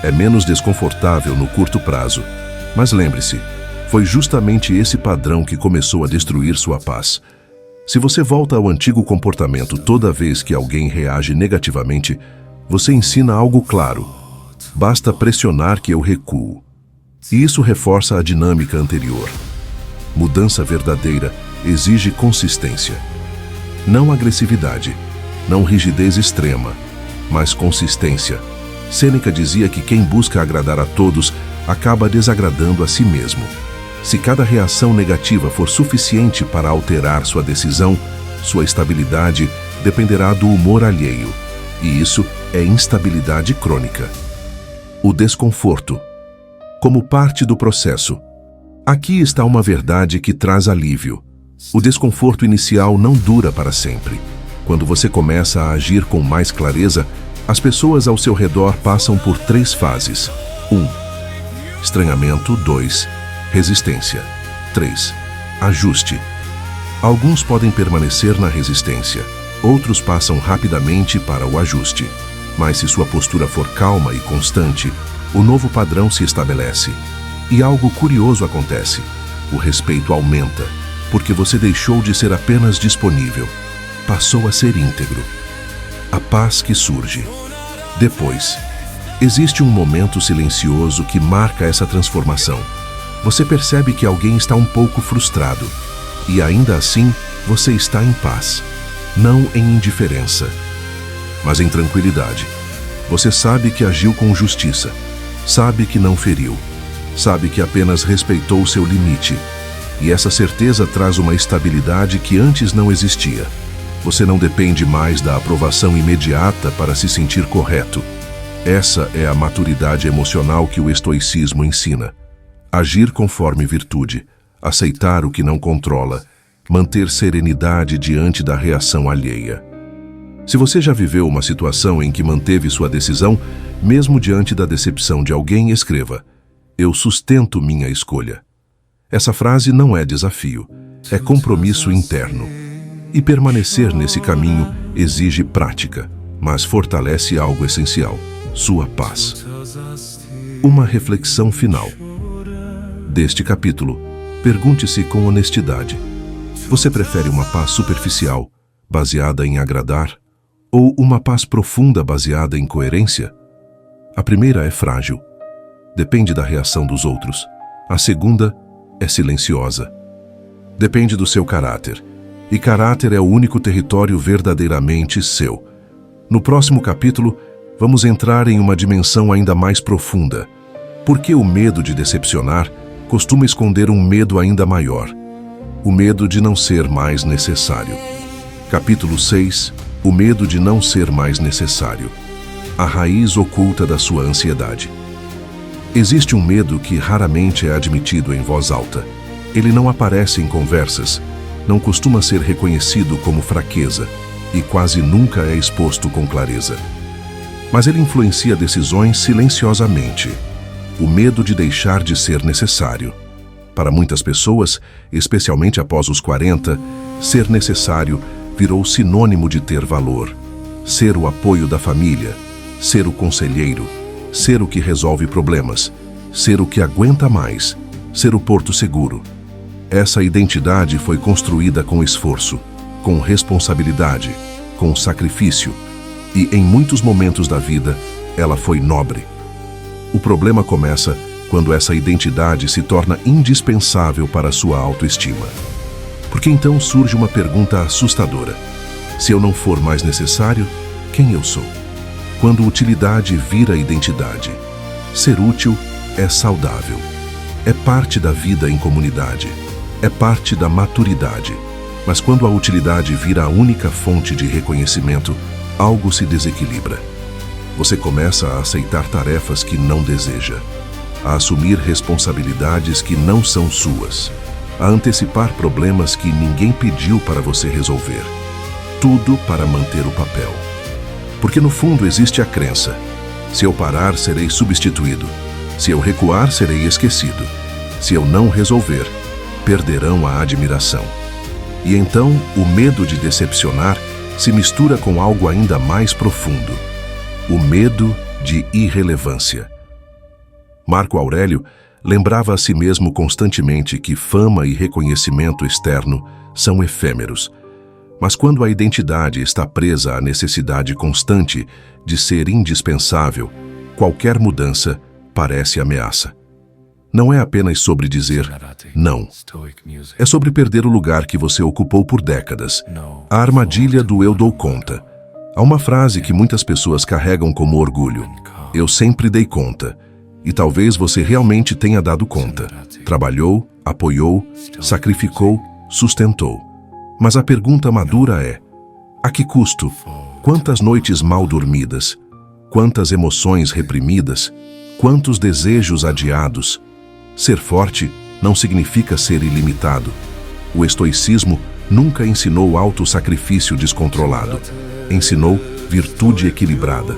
é menos desconfortável no curto prazo. Mas lembre-se, foi justamente esse padrão que começou a destruir sua paz. Se você volta ao antigo comportamento toda vez que alguém reage negativamente, você ensina algo claro. Basta pressionar que eu recuo. E isso reforça a dinâmica anterior. Mudança verdadeira exige consistência. Não agressividade, não rigidez extrema, mas consistência. Sêneca dizia que quem busca agradar a todos acaba desagradando a si mesmo. Se cada reação negativa for suficiente para alterar sua decisão, sua estabilidade dependerá do humor alheio. E isso é instabilidade crônica. O desconforto. Como parte do processo. Aqui está uma verdade que traz alívio. O desconforto inicial não dura para sempre. Quando você começa a agir com mais clareza, as pessoas ao seu redor passam por 3 fases. 1. Estranhamento. 2. Resistência. 3. Ajuste. Alguns podem permanecer na resistência, outros passam rapidamente para o ajuste. Mas se sua postura for calma e constante, o novo padrão se estabelece. E algo curioso acontece. O respeito aumenta, porque você deixou de ser apenas disponível. Passou a ser íntegro. A paz que surge. Depois, existe um momento silencioso que marca essa transformação. Você percebe que alguém está um pouco frustrado. E ainda assim, você está em paz. Não em indiferença, mas em tranquilidade. Você sabe que agiu com justiça. Sabe que não feriu. Sabe que apenas respeitou seu limite. E essa certeza traz uma estabilidade que antes não existia. Você não depende mais da aprovação imediata para se sentir correto. Essa é a maturidade emocional que o estoicismo ensina. Agir conforme virtude, aceitar o que não controla, manter serenidade diante da reação alheia. Se você já viveu uma situação em que manteve sua decisão, mesmo diante da decepção de alguém, escreva: eu sustento minha escolha. Essa frase não é desafio, é compromisso interno. E permanecer nesse caminho exige prática, mas fortalece algo essencial: sua paz. Uma reflexão final deste capítulo. Pergunte-se com honestidade: você prefere uma paz superficial, baseada em agradar, ou uma paz profunda baseada em coerência? A primeira é frágil, depende da reação dos outros. A segunda é silenciosa, depende do seu caráter. E caráter é o único território verdadeiramente seu. No próximo capítulo, vamos entrar em uma dimensão ainda mais profunda. Por que o medo de decepcionar costuma esconder um medo ainda maior? O medo de não ser mais necessário. Capítulo 6. O medo de não ser mais necessário. A raiz oculta da sua ansiedade. Existe um medo que raramente é admitido em voz alta. Ele não aparece em conversas, não costuma ser reconhecido como fraqueza e quase nunca é exposto com clareza. Mas ele influencia decisões silenciosamente. O medo de deixar de ser necessário. Para muitas pessoas, especialmente após os 40, ser necessário virou sinônimo de ter valor. Ser o apoio da família, ser o conselheiro, ser o que resolve problemas, ser o que aguenta mais, ser o porto seguro. Essa identidade foi construída com esforço, com responsabilidade, com sacrifício, e em muitos momentos da vida, ela foi nobre. O problema começa quando essa identidade se torna indispensável para a sua autoestima. Porque então surge uma pergunta assustadora: se eu não for mais necessário, quem eu sou? Quando utilidade vira identidade. Ser útil é saudável. É parte da vida em comunidade. É parte da maturidade. Mas quando a utilidade vira a única fonte de reconhecimento, algo se desequilibra. Você começa a aceitar tarefas que não deseja, a assumir responsabilidades que não são suas, a antecipar problemas que ninguém pediu para você resolver. Tudo para manter o papel. Porque no fundo existe a crença: se eu parar, serei substituído. Se eu recuar, serei esquecido. Se eu não resolver, perderão a admiração. E então, o medo de decepcionar se mistura com algo ainda mais profundo: o medo de irrelevância. Marco Aurélio lembrava a si mesmo constantemente que fama e reconhecimento externo são efêmeros. Mas quando a identidade está presa à necessidade constante de ser indispensável, qualquer mudança parece ameaça. Não é apenas sobre dizer não. É sobre perder o lugar que você ocupou por décadas. A armadilha do eu dou conta. Há uma frase que muitas pessoas carregam como orgulho: eu sempre dei conta. E talvez você realmente tenha dado conta. Trabalhou, apoiou, sacrificou, sustentou. Mas a pergunta madura é: a que custo? Quantas noites mal dormidas? Quantas emoções reprimidas? Quantos desejos adiados? Ser forte não significa ser ilimitado. O estoicismo nunca ensinou autossacrifício descontrolado. Ensinou virtude equilibrada.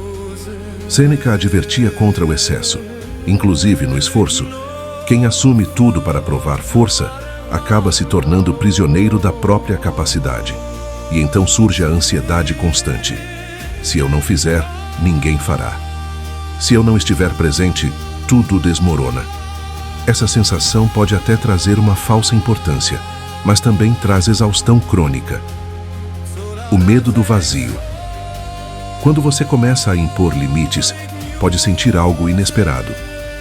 Sêneca advertia contra o excesso, inclusive no esforço. Quem assume tudo para provar força acaba se tornando prisioneiro da própria capacidade. E então surge a ansiedade constante: se eu não fizer, ninguém fará. Se eu não estiver presente, tudo desmorona. Essa sensação pode até trazer uma falsa importância, mas também traz exaustão crônica. O medo do vazio. Quando você começa a impor limites, pode sentir algo inesperado: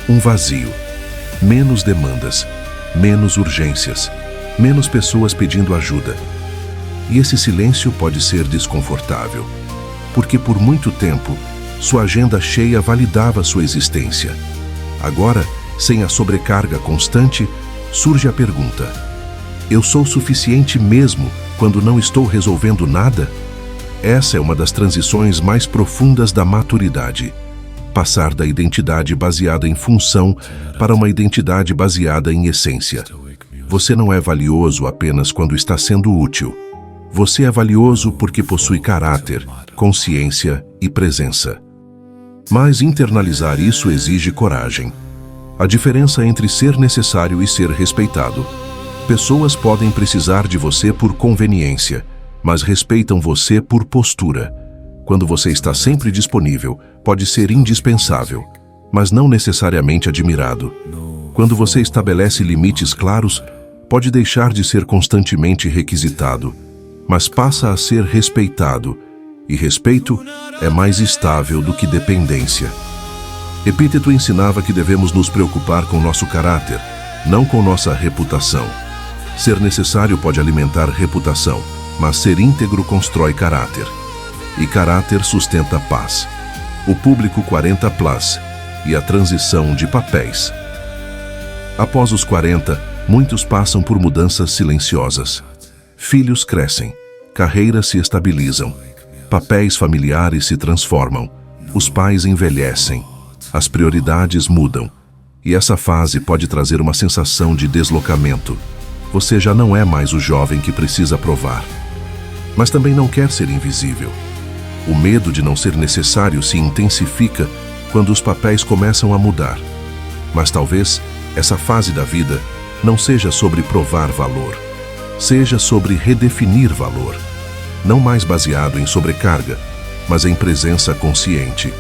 um vazio. Menos demandas, menos urgências, menos pessoas pedindo ajuda. E esse silêncio pode ser desconfortável, porque por muito tempo, sua agenda cheia validava sua existência. Agora, sem a sobrecarga constante, surge a pergunta: eu sou suficiente mesmo quando não estou resolvendo nada? Essa é uma das transições mais profundas da maturidade. Passar da identidade baseada em função para uma identidade baseada em essência. Você não é valioso apenas quando está sendo útil. Você é valioso porque possui caráter, consciência e presença. Mas internalizar isso exige coragem. A diferença entre ser necessário e ser respeitado. Pessoas podem precisar de você por conveniência, mas respeitam você por postura. Quando você está sempre disponível, pode ser indispensável, mas não necessariamente admirado. Quando você estabelece limites claros, pode deixar de ser constantemente requisitado, mas passa a ser respeitado, e respeito é mais estável do que dependência. Epíteto ensinava que devemos nos preocupar com nosso caráter, não com nossa reputação. Ser necessário pode alimentar reputação, mas ser íntegro constrói caráter. E caráter sustenta paz. O público 40+ e a transição de papéis. Após os 40, muitos passam por mudanças silenciosas. Filhos crescem, carreiras se estabilizam, papéis familiares se transformam, os pais envelhecem, as prioridades mudam. E essa fase pode trazer uma sensação de deslocamento. Você já não é mais o jovem que precisa provar, mas também não quer ser invisível. O medo de não ser necessário se intensifica quando os papéis começam a mudar. Mas talvez essa fase da vida não seja sobre provar valor, seja sobre redefinir valor, não mais baseado em sobrecarga, mas em presença consciente.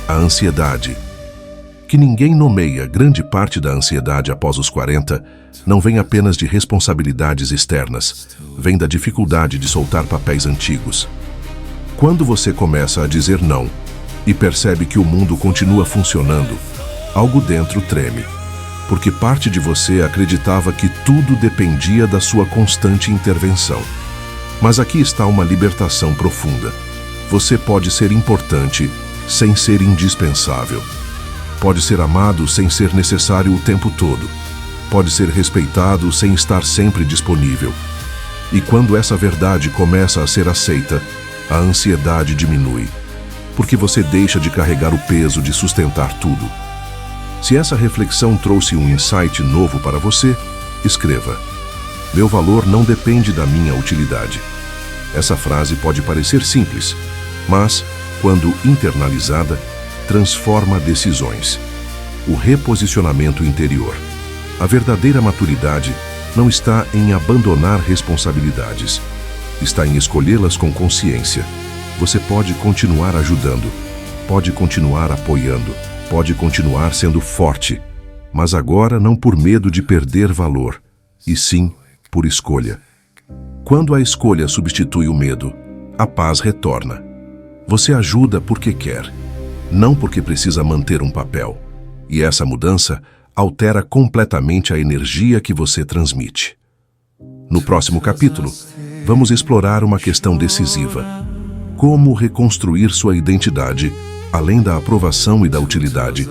A ansiedade. Que ninguém nomeia grande parte da ansiedade após os 40 não vem apenas de responsabilidades externas, vem da dificuldade de soltar papéis antigos. Quando você começa a dizer não e percebe que o mundo continua funcionando, algo dentro treme, porque parte de você acreditava que tudo dependia da sua constante intervenção. Mas aqui está uma libertação profunda. Você pode ser importante sem ser indispensável. Pode ser amado sem ser necessário o tempo todo. Pode ser respeitado sem estar sempre disponível. E quando essa verdade começa a ser aceita, a ansiedade diminui, porque você deixa de carregar o peso de sustentar tudo. Se essa reflexão trouxe um insight novo para você, escreva: meu valor não depende da minha utilidade. Essa frase pode parecer simples, mas, quando internalizada, transforma decisões. O reposicionamento interior. A verdadeira maturidade não está em abandonar responsabilidades. Está em escolhê-las com consciência. Você pode continuar ajudando, pode continuar apoiando, pode continuar sendo forte, mas agora não por medo de perder valor, e sim por escolha. Quando a escolha substitui o medo, a paz retorna. Você ajuda porque quer, não porque precisa manter um papel. E essa mudança altera completamente a energia que você transmite. No próximo capítulo, vamos explorar uma questão decisiva: como reconstruir sua identidade, além da aprovação e da utilidade,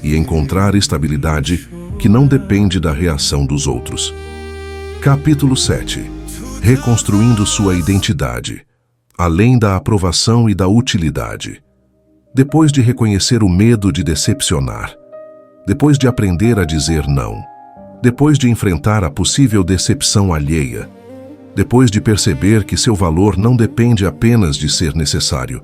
e encontrar estabilidade que não depende da reação dos outros. Capítulo 7. Reconstruindo sua identidade, além da aprovação e da utilidade. Depois de reconhecer o medo de decepcionar, depois de aprender a dizer não, depois de enfrentar a possível decepção alheia, depois de perceber que seu valor não depende apenas de ser necessário,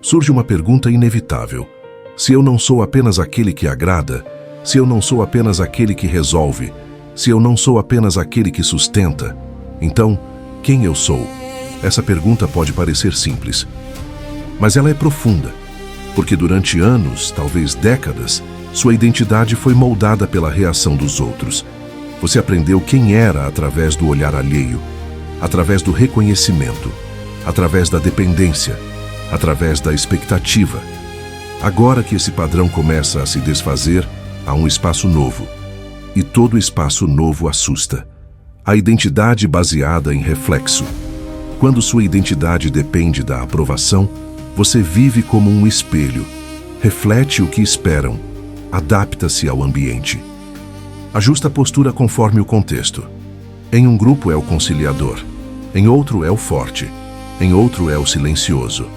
surge uma pergunta inevitável: se eu não sou apenas aquele que agrada, se eu não sou apenas aquele que resolve, se eu não sou apenas aquele que sustenta, então, quem eu sou? Essa pergunta pode parecer simples, mas ela é profunda, porque durante anos, talvez décadas, sua identidade foi moldada pela reação dos outros. Você aprendeu quem era através do olhar alheio, através do reconhecimento, através da dependência, através da expectativa. Agora que esse padrão começa a se desfazer, há um espaço novo. E todo espaço novo assusta. A identidade baseada em reflexo. Quando sua identidade depende da aprovação, você vive como um espelho. Reflete o que esperam. Adapta-se ao ambiente. Ajusta a postura conforme o contexto. Em um grupo é o conciliador. Em outro é o forte. Em outro é o silencioso.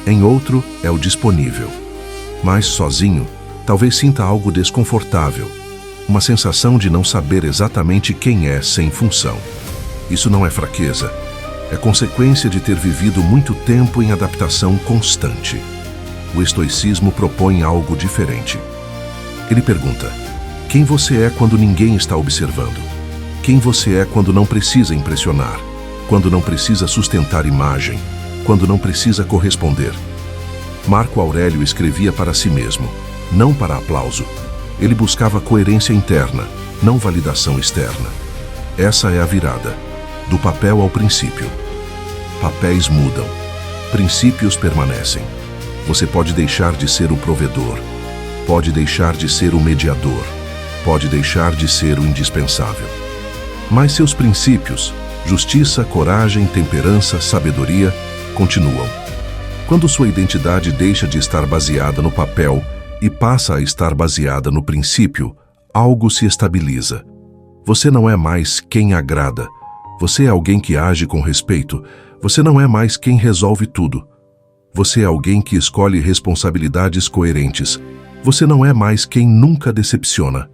Em outro é o disponível. Mas sozinho, talvez sinta algo desconfortável. Uma sensação de não saber exatamente quem é sem função. Isso não é fraqueza. É consequência de ter vivido muito tempo em adaptação constante. O estoicismo propõe algo diferente. Ele pergunta: quem você é quando ninguém está observando? Quem você é quando não precisa impressionar, quando não precisa sustentar imagem, quando não precisa corresponder. Marco Aurélio escrevia para si mesmo, não para aplauso. Ele buscava coerência interna, não validação externa. Essa é a virada, do papel ao princípio. Papéis mudam, princípios permanecem. Você pode deixar de ser o provedor, pode deixar de ser o mediador, pode deixar de ser o indispensável. Mas seus princípios, justiça, coragem, temperança, sabedoria, continuam. Quando sua identidade deixa de estar baseada no papel e passa a estar baseada no princípio, algo se estabiliza. Você não é mais quem agrada. Você é alguém que age com respeito. Você não é mais quem resolve tudo. Você é alguém que escolhe responsabilidades coerentes. Você não é mais quem nunca decepciona.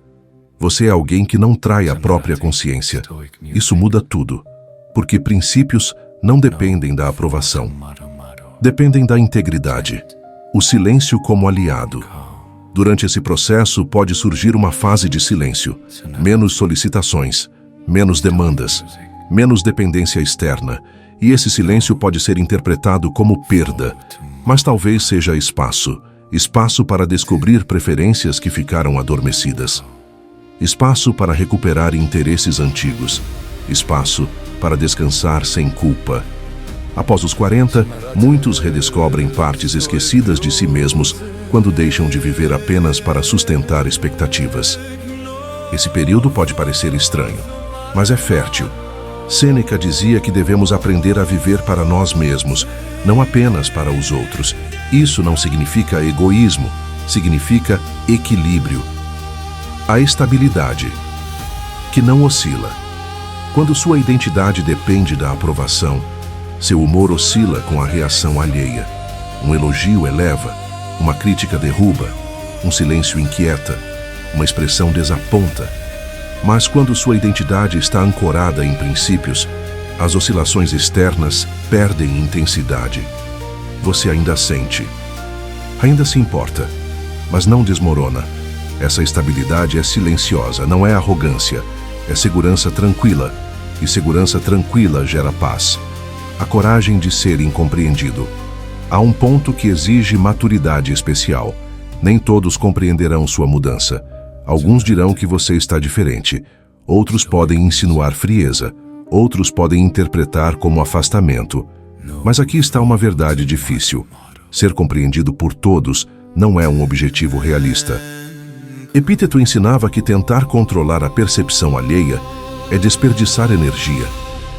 Você é alguém que não trai a própria consciência. Isso muda tudo, porque princípios não dependem da aprovação. Dependem da integridade. O silêncio como aliado. Durante esse processo pode surgir uma fase de silêncio, menos solicitações, menos demandas, menos dependência externa, e esse silêncio pode ser interpretado como perda, mas talvez seja espaço para descobrir preferências que ficaram adormecidas, espaço para recuperar interesses antigos, espaço para descansar sem culpa. Após os 40, muitos redescobrem partes esquecidas de si mesmos quando deixam de viver apenas para sustentar expectativas. Esse período pode parecer estranho, mas é fértil. Sêneca dizia que devemos aprender a viver para nós mesmos, não apenas para os outros. Isso não significa egoísmo, significa equilíbrio. A estabilidade, que não oscila. Quando sua identidade depende da aprovação, seu humor oscila com a reação alheia. Um elogio eleva, uma crítica derruba, um silêncio inquieta, uma expressão desaponta. Mas quando sua identidade está ancorada em princípios, as oscilações externas perdem intensidade. Você ainda sente, ainda se importa, mas não desmorona. Essa estabilidade é silenciosa, não é arrogância, é segurança tranquila, e segurança tranquila gera paz. A coragem de ser incompreendido. Há um ponto que exige maturidade especial. Nem todos compreenderão sua mudança. Alguns dirão que você está diferente. Outros podem insinuar frieza. Outros podem interpretar como afastamento. Mas aqui está uma verdade difícil. Ser compreendido por todos não é um objetivo realista. Epíteto ensinava que tentar controlar a percepção alheia é desperdiçar energia.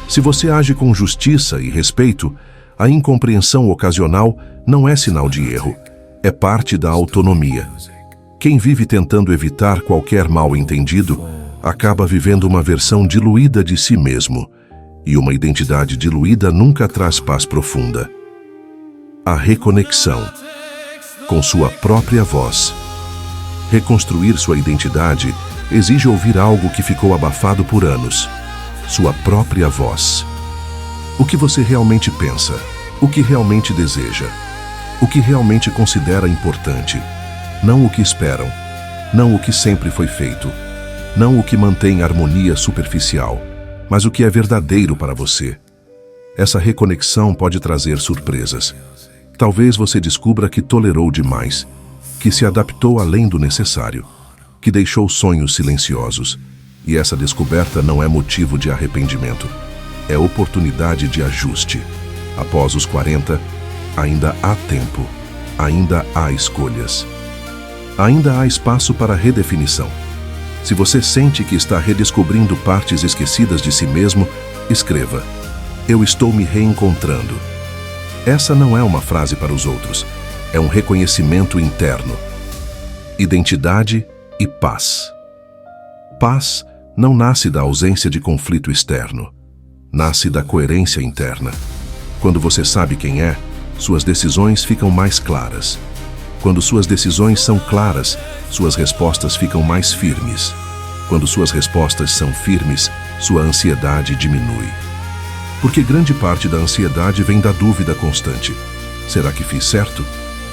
Se você age com justiça e respeito, a incompreensão ocasional não é sinal de erro, é parte da autonomia. Quem vive tentando evitar qualquer mal-entendido acaba vivendo uma versão diluída de si mesmo, e uma identidade diluída nunca traz paz profunda. A reconexão com sua própria voz. Reconstruir sua identidade exige ouvir algo que ficou abafado por anos. Sua própria voz. O que você realmente pensa, o que realmente deseja, o que realmente considera importante, não o que esperam, não o que sempre foi feito, não o que mantém harmonia superficial, mas o que é verdadeiro para você. Essa reconexão pode trazer surpresas. Talvez você descubra que tolerou demais, que se adaptou além do necessário, que deixou sonhos silenciosos. E essa descoberta não é motivo de arrependimento, é oportunidade de ajuste. Após os 40, ainda há tempo, ainda há escolhas. Ainda há espaço para redefinição. Se você sente que está redescobrindo partes esquecidas de si mesmo, escreva: Eu estou me reencontrando. Essa não é uma frase para os outros, é um reconhecimento interno. Identidade e paz. Paz não nasce da ausência de conflito externo, nasce da coerência interna. Quando você sabe quem é, suas decisões ficam mais claras. Quando suas decisões são claras, suas respostas ficam mais firmes. Quando suas respostas são firmes, sua ansiedade diminui. Porque grande parte da ansiedade vem da dúvida constante. Será que fiz certo?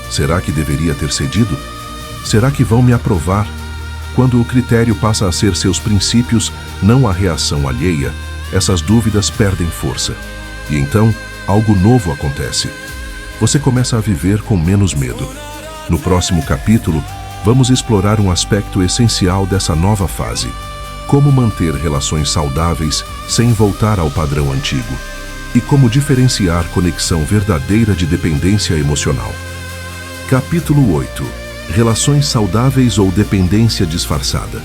Será que deveria ter cedido? Será que vão me aprovar? Quando o critério passa a ser seus princípios, não a reação alheia, essas dúvidas perdem força. E então, algo novo acontece. Você começa a viver com menos medo. No próximo capítulo, vamos explorar um aspecto essencial dessa nova fase: como manter relações saudáveis sem voltar ao padrão antigo, e como diferenciar conexão verdadeira de dependência emocional. Capítulo 8: Relações saudáveis ou dependência disfarçada.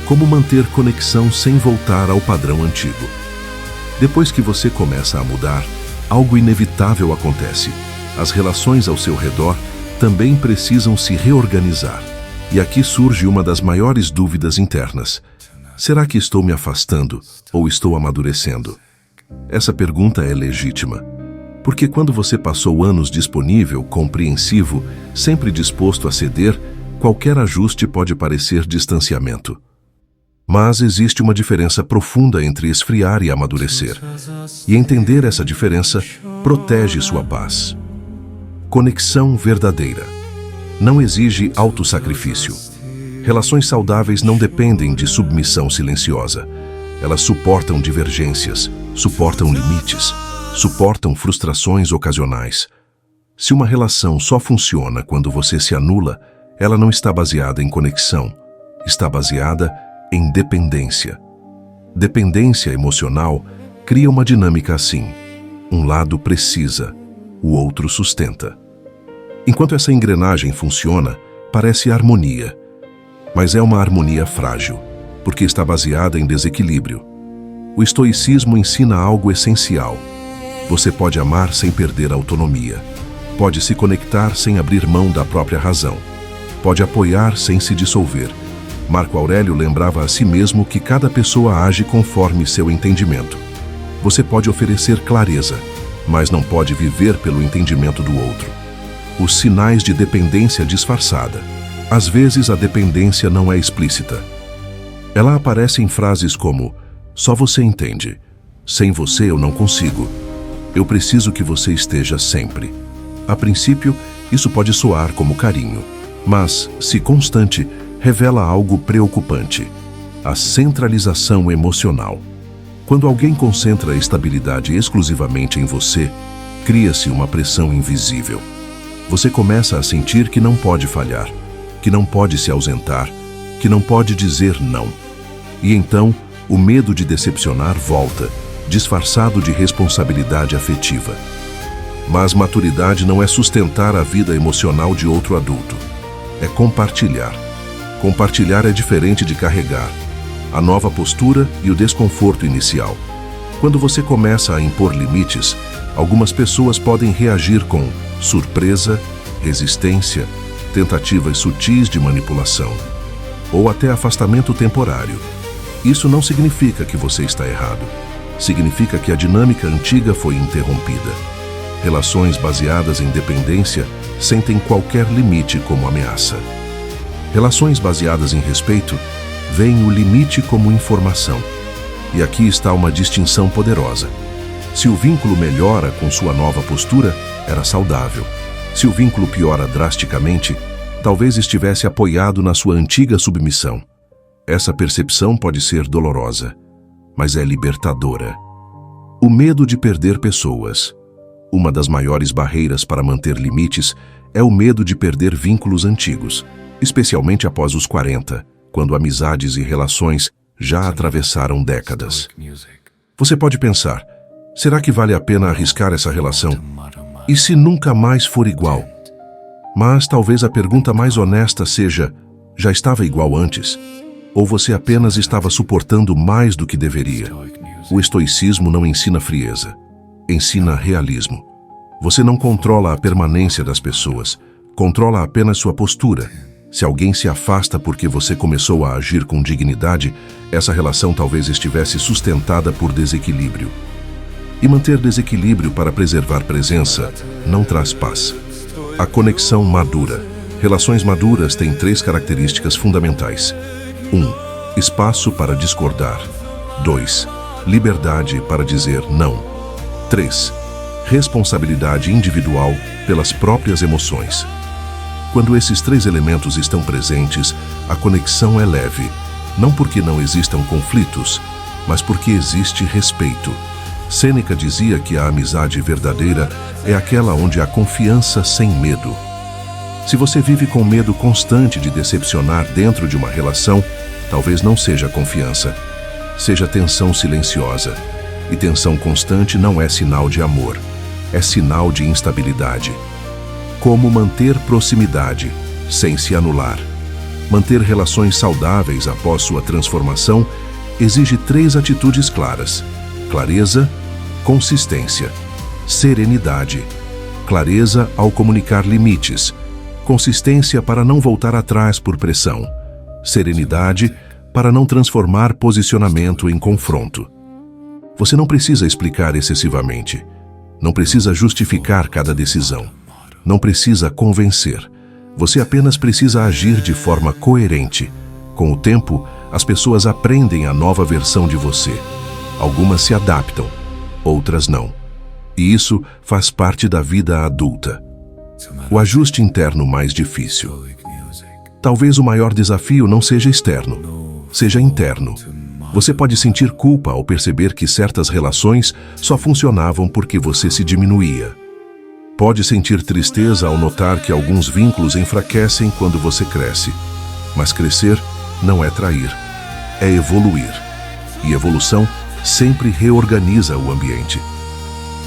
Como manter conexão sem voltar ao padrão antigo. Depois que você começa a mudar, algo inevitável acontece. As relações ao seu redor também precisam se reorganizar. E aqui surge uma das maiores dúvidas internas: será que estou me afastando ou estou amadurecendo? Essa pergunta é legítima, porque quando você passou anos disponível, compreensivo, sempre disposto a ceder, qualquer ajuste pode parecer distanciamento. Mas existe uma diferença profunda entre esfriar e amadurecer. E entender essa diferença protege sua paz. Conexão verdadeira. Não exige autossacrifício. Relações saudáveis não dependem de submissão silenciosa. Elas suportam divergências, suportam limites, suportam frustrações ocasionais. Se uma relação só funciona quando você se anula, ela não está baseada em conexão, está baseada em dependência. Dependência emocional cria uma dinâmica assim: um lado precisa, o outro sustenta. Enquanto essa engrenagem funciona, parece harmonia. Mas é uma harmonia frágil, porque está baseada em desequilíbrio. O estoicismo ensina algo essencial. Você pode amar sem perder a autonomia. Pode se conectar sem abrir mão da própria razão. Pode apoiar sem se dissolver. Marco Aurélio lembrava a si mesmo que cada pessoa age conforme seu entendimento. Você pode oferecer clareza, mas não pode viver pelo entendimento do outro. Os sinais de dependência disfarçada. Às vezes a dependência não é explícita. Ela aparece em frases como: só você entende, sem você eu não consigo, eu preciso que você esteja sempre. A princípio, isso pode soar como carinho, mas, se constante, revela algo preocupante: a centralização emocional. Quando alguém concentra a estabilidade exclusivamente em você, cria-se uma pressão invisível. Você começa a sentir que não pode falhar, que não pode se ausentar, que não pode dizer não. E então, o medo de decepcionar volta, disfarçado de responsabilidade afetiva. Mas maturidade não é sustentar a vida emocional de outro adulto. É compartilhar. Compartilhar é diferente de carregar. A nova postura e o desconforto inicial. Quando você começa a impor limites, algumas pessoas podem reagir com surpresa, resistência, tentativas sutis de manipulação, ou até afastamento temporário. Isso não significa que você está errado. Significa que a dinâmica antiga foi interrompida. Relações baseadas em dependência sentem qualquer limite como ameaça. Relações baseadas em respeito veem o limite como informação. E aqui está uma distinção poderosa. Se o vínculo melhora com sua nova postura, era saudável. Se o vínculo piora drasticamente, talvez estivesse apoiado na sua antiga submissão. Essa percepção pode ser dolorosa, mas é libertadora. O medo de perder pessoas. Uma das maiores barreiras para manter limites é o medo de perder vínculos antigos, especialmente após os 40, quando amizades e relações já atravessaram décadas. Você pode pensar: será que vale a pena arriscar essa relação? E se nunca mais for igual? Mas talvez a pergunta mais honesta seja: já estava igual antes? Ou você apenas estava suportando mais do que deveria? O estoicismo não ensina frieza, ensina realismo. Você não controla a permanência das pessoas, controla apenas sua postura. Se alguém se afasta porque você começou a agir com dignidade, essa relação talvez estivesse sustentada por desequilíbrio. E manter desequilíbrio para preservar presença não traz paz. A conexão madura. Relações maduras têm 3 características fundamentais. 1. Espaço para discordar. 2. Liberdade para dizer não. 3. Responsabilidade individual pelas próprias emoções. Quando esses três elementos estão presentes, a conexão é leve, não porque não existam conflitos, mas porque existe respeito. Sêneca dizia que a amizade verdadeira é aquela onde há confiança sem medo. Se você vive com medo constante de decepcionar dentro de uma relação, talvez não seja confiança, seja tensão silenciosa. E tensão constante não é sinal de amor, é sinal de instabilidade. Como manter proximidade sem se anular? Manter relações saudáveis após sua transformação exige 3 atitudes claras: clareza, consistência, serenidade. Clareza ao comunicar limites, consistência para não voltar atrás por pressão, serenidade para não transformar posicionamento em confronto. Você não precisa explicar excessivamente, não precisa justificar cada decisão, não precisa convencer. Você apenas precisa agir de forma coerente. Com o tempo, as pessoas aprendem a nova versão de você. Algumas se adaptam, outras não. E isso faz parte da vida adulta. O ajuste interno mais difícil. Talvez o maior desafio não seja externo, seja interno. Você pode sentir culpa ao perceber que certas relações só funcionavam porque você se diminuía. Pode sentir tristeza ao notar que alguns vínculos enfraquecem quando você cresce. Mas crescer não é trair, é evoluir. E evolução sempre reorganiza o ambiente.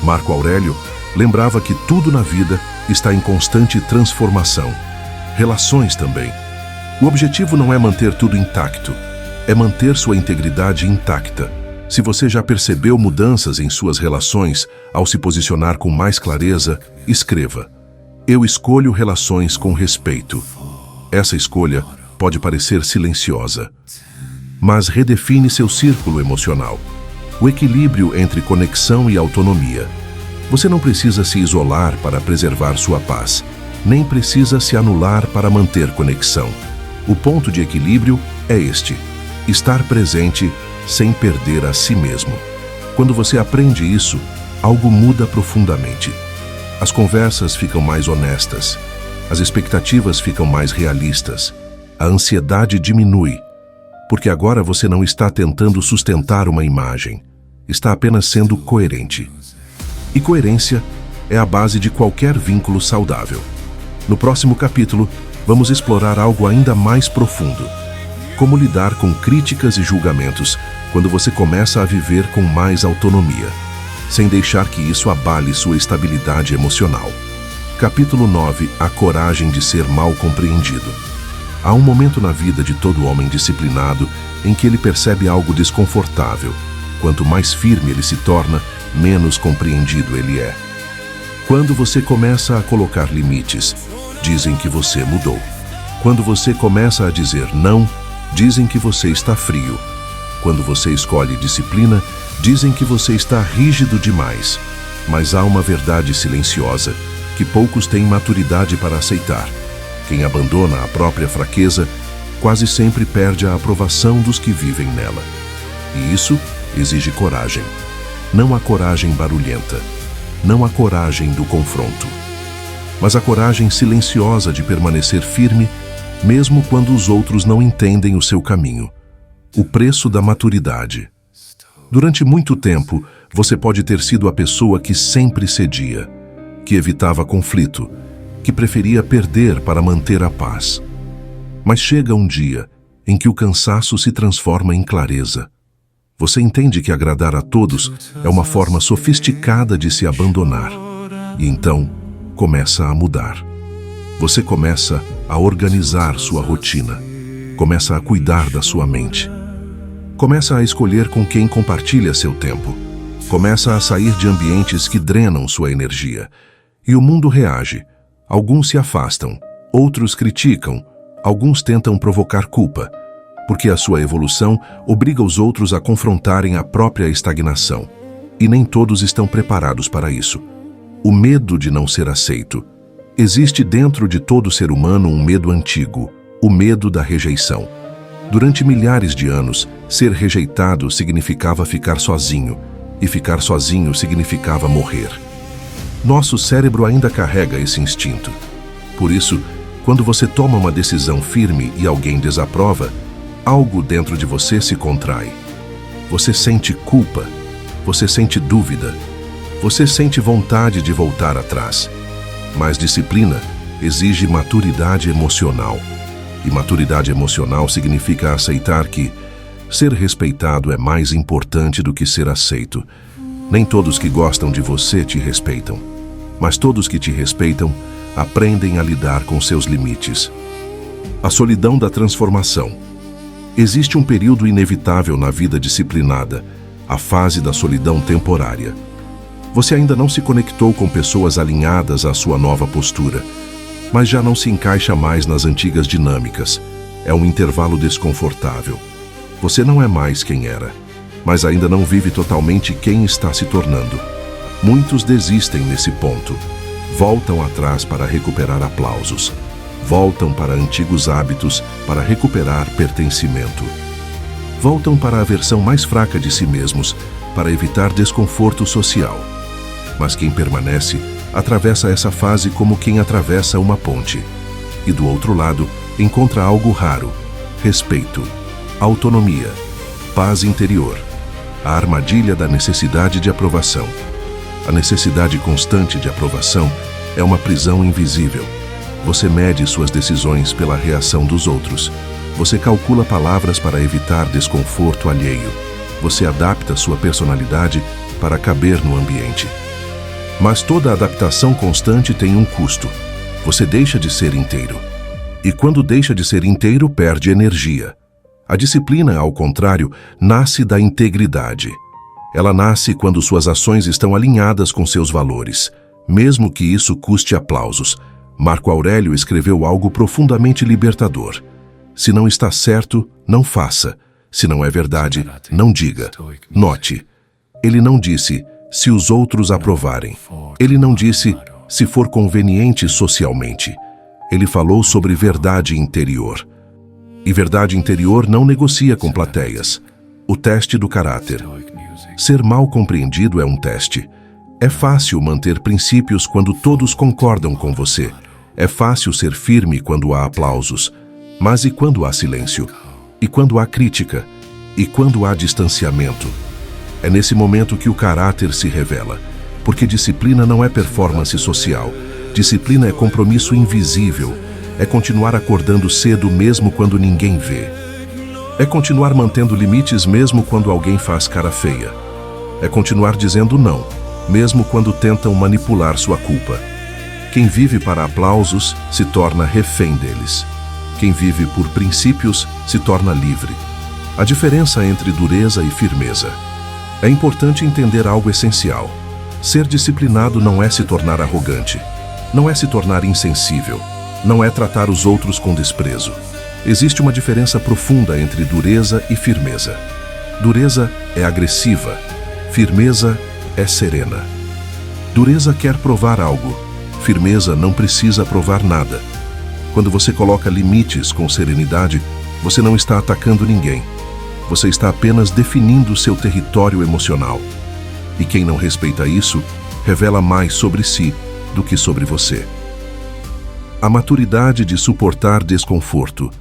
Marco Aurélio lembrava que tudo na vida está em constante transformação. Relações também. O objetivo não é manter tudo intacto, é manter sua integridade intacta. Se você já percebeu mudanças em suas relações ao se posicionar com mais clareza, escreva: eu escolho relações com respeito. Essa escolha pode parecer silenciosa, mas redefine seu círculo emocional. O equilíbrio entre conexão e autonomia. Você não precisa se isolar para preservar sua paz, nem precisa se anular para manter conexão. O ponto de equilíbrio é este: estar presente sem perder a si mesmo. Quando você aprende isso, algo muda profundamente. As conversas ficam mais honestas, as expectativas ficam mais realistas, a ansiedade diminui, porque agora você não está tentando sustentar uma imagem, está apenas sendo coerente. E coerência é a base de qualquer vínculo saudável. No próximo capítulo, vamos explorar algo ainda mais profundo: como lidar com críticas e julgamentos quando você começa a viver com mais autonomia, sem deixar que isso abale sua estabilidade emocional. Capítulo 9: A coragem de ser mal compreendido. Há um momento na vida de todo homem disciplinado em que ele percebe algo desconfortável. Quanto mais firme ele se torna, menos compreendido ele é. Quando você começa a colocar limites, dizem que você mudou. Quando você começa a dizer não, dizem que você está frio. Quando você escolhe disciplina, dizem que você está rígido demais. Mas há uma verdade silenciosa que poucos têm maturidade para aceitar. Quem abandona a própria fraqueza quase sempre perde a aprovação dos que vivem nela. E isso exige coragem. Não a coragem barulhenta, não a coragem do confronto, mas a coragem silenciosa de permanecer firme, mesmo quando os outros não entendem o seu caminho. O preço da maturidade. Durante muito tempo, você pode ter sido a pessoa que sempre cedia, que evitava conflito, que preferia perder para manter a paz. Mas chega um dia em que o cansaço se transforma em clareza. Você entende que agradar a todos é uma forma sofisticada de se abandonar. E então, começa a mudar. Você começa a organizar sua rotina. Começa a cuidar da sua mente. Começa a escolher com quem compartilha seu tempo. Começa a sair de ambientes que drenam sua energia. E o mundo reage. Alguns se afastam, outros criticam, alguns tentam provocar culpa, porque a sua evolução obriga os outros a confrontarem a própria estagnação. E nem todos estão preparados para isso. O medo de não ser aceito. Existe dentro de todo ser humano um medo antigo, o medo da rejeição. Durante milhares de anos, ser rejeitado significava ficar sozinho, e ficar sozinho significava morrer. Nosso cérebro ainda carrega esse instinto. Por isso, Quando você toma uma decisão firme e alguém desaprova, algo dentro de você se contrai. Você sente culpa, você sente dúvida, você sente vontade de voltar atrás. Mas disciplina exige maturidade emocional. E maturidade emocional significa aceitar que ser respeitado é mais importante do que ser aceito. Nem todos que gostam de você te respeitam, mas todos que te respeitam aprendem a lidar com seus limites. A solidão da transformação. Existe um período inevitável na vida disciplinada, a fase da solidão temporária. Você ainda não se conectou com pessoas alinhadas à sua nova postura, mas já não se encaixa mais nas antigas dinâmicas. É um intervalo desconfortável. Você não é mais quem era, mas ainda não vive totalmente quem está se tornando. Muitos desistem nesse ponto. Voltam atrás para recuperar aplausos. Voltam para antigos hábitos para recuperar pertencimento. Voltam para a versão mais fraca de si mesmos para evitar desconforto social. Mas quem permanece atravessa essa fase como quem atravessa uma ponte. E do outro lado, encontra algo raro: respeito, autonomia, paz interior, a armadilha da necessidade de aprovação. A necessidade constante de aprovação é uma prisão invisível. Você mede suas decisões pela reação dos outros. Você calcula palavras para evitar desconforto alheio. Você adapta sua personalidade para caber no ambiente. Mas toda adaptação constante tem um custo. Você deixa de ser inteiro. E quando deixa de ser inteiro, perde energia. A disciplina, ao contrário, nasce da integridade. Ela nasce quando suas ações estão alinhadas com seus valores, mesmo que isso custe aplausos. Marco Aurélio escreveu algo profundamente libertador. Se não está certo, não faça. Se não é verdade, não diga. Note, ele não disse se os outros aprovarem. Ele não disse se for conveniente socialmente. Ele falou sobre verdade interior. E verdade interior não negocia com plateias. O teste do caráter. Ser mal compreendido é um teste. É fácil manter princípios quando todos concordam com você. É fácil ser firme quando há aplausos. Mas e quando há silêncio? E quando há crítica? E quando há distanciamento? É nesse momento que o caráter se revela. Porque disciplina não é performance social. Disciplina é compromisso invisível. É continuar acordando cedo mesmo quando ninguém vê. É continuar mantendo limites mesmo quando alguém faz cara feia. É continuar dizendo não, mesmo quando tentam manipular sua culpa. Quem vive para aplausos se torna refém deles. Quem vive por princípios se torna livre. A diferença entre dureza e firmeza. É importante entender algo essencial. Ser disciplinado não é se tornar arrogante. Não é se tornar insensível. Não é tratar os outros com desprezo. Existe uma diferença profunda entre dureza e firmeza. Dureza é agressiva. Firmeza é serena. Dureza quer provar algo. Firmeza não precisa provar nada. Quando você coloca limites com serenidade, você não está atacando ninguém. Você está apenas definindo seu território emocional. E quem não respeita isso, revela mais sobre si do que sobre você. A maturidade de suportar desconforto.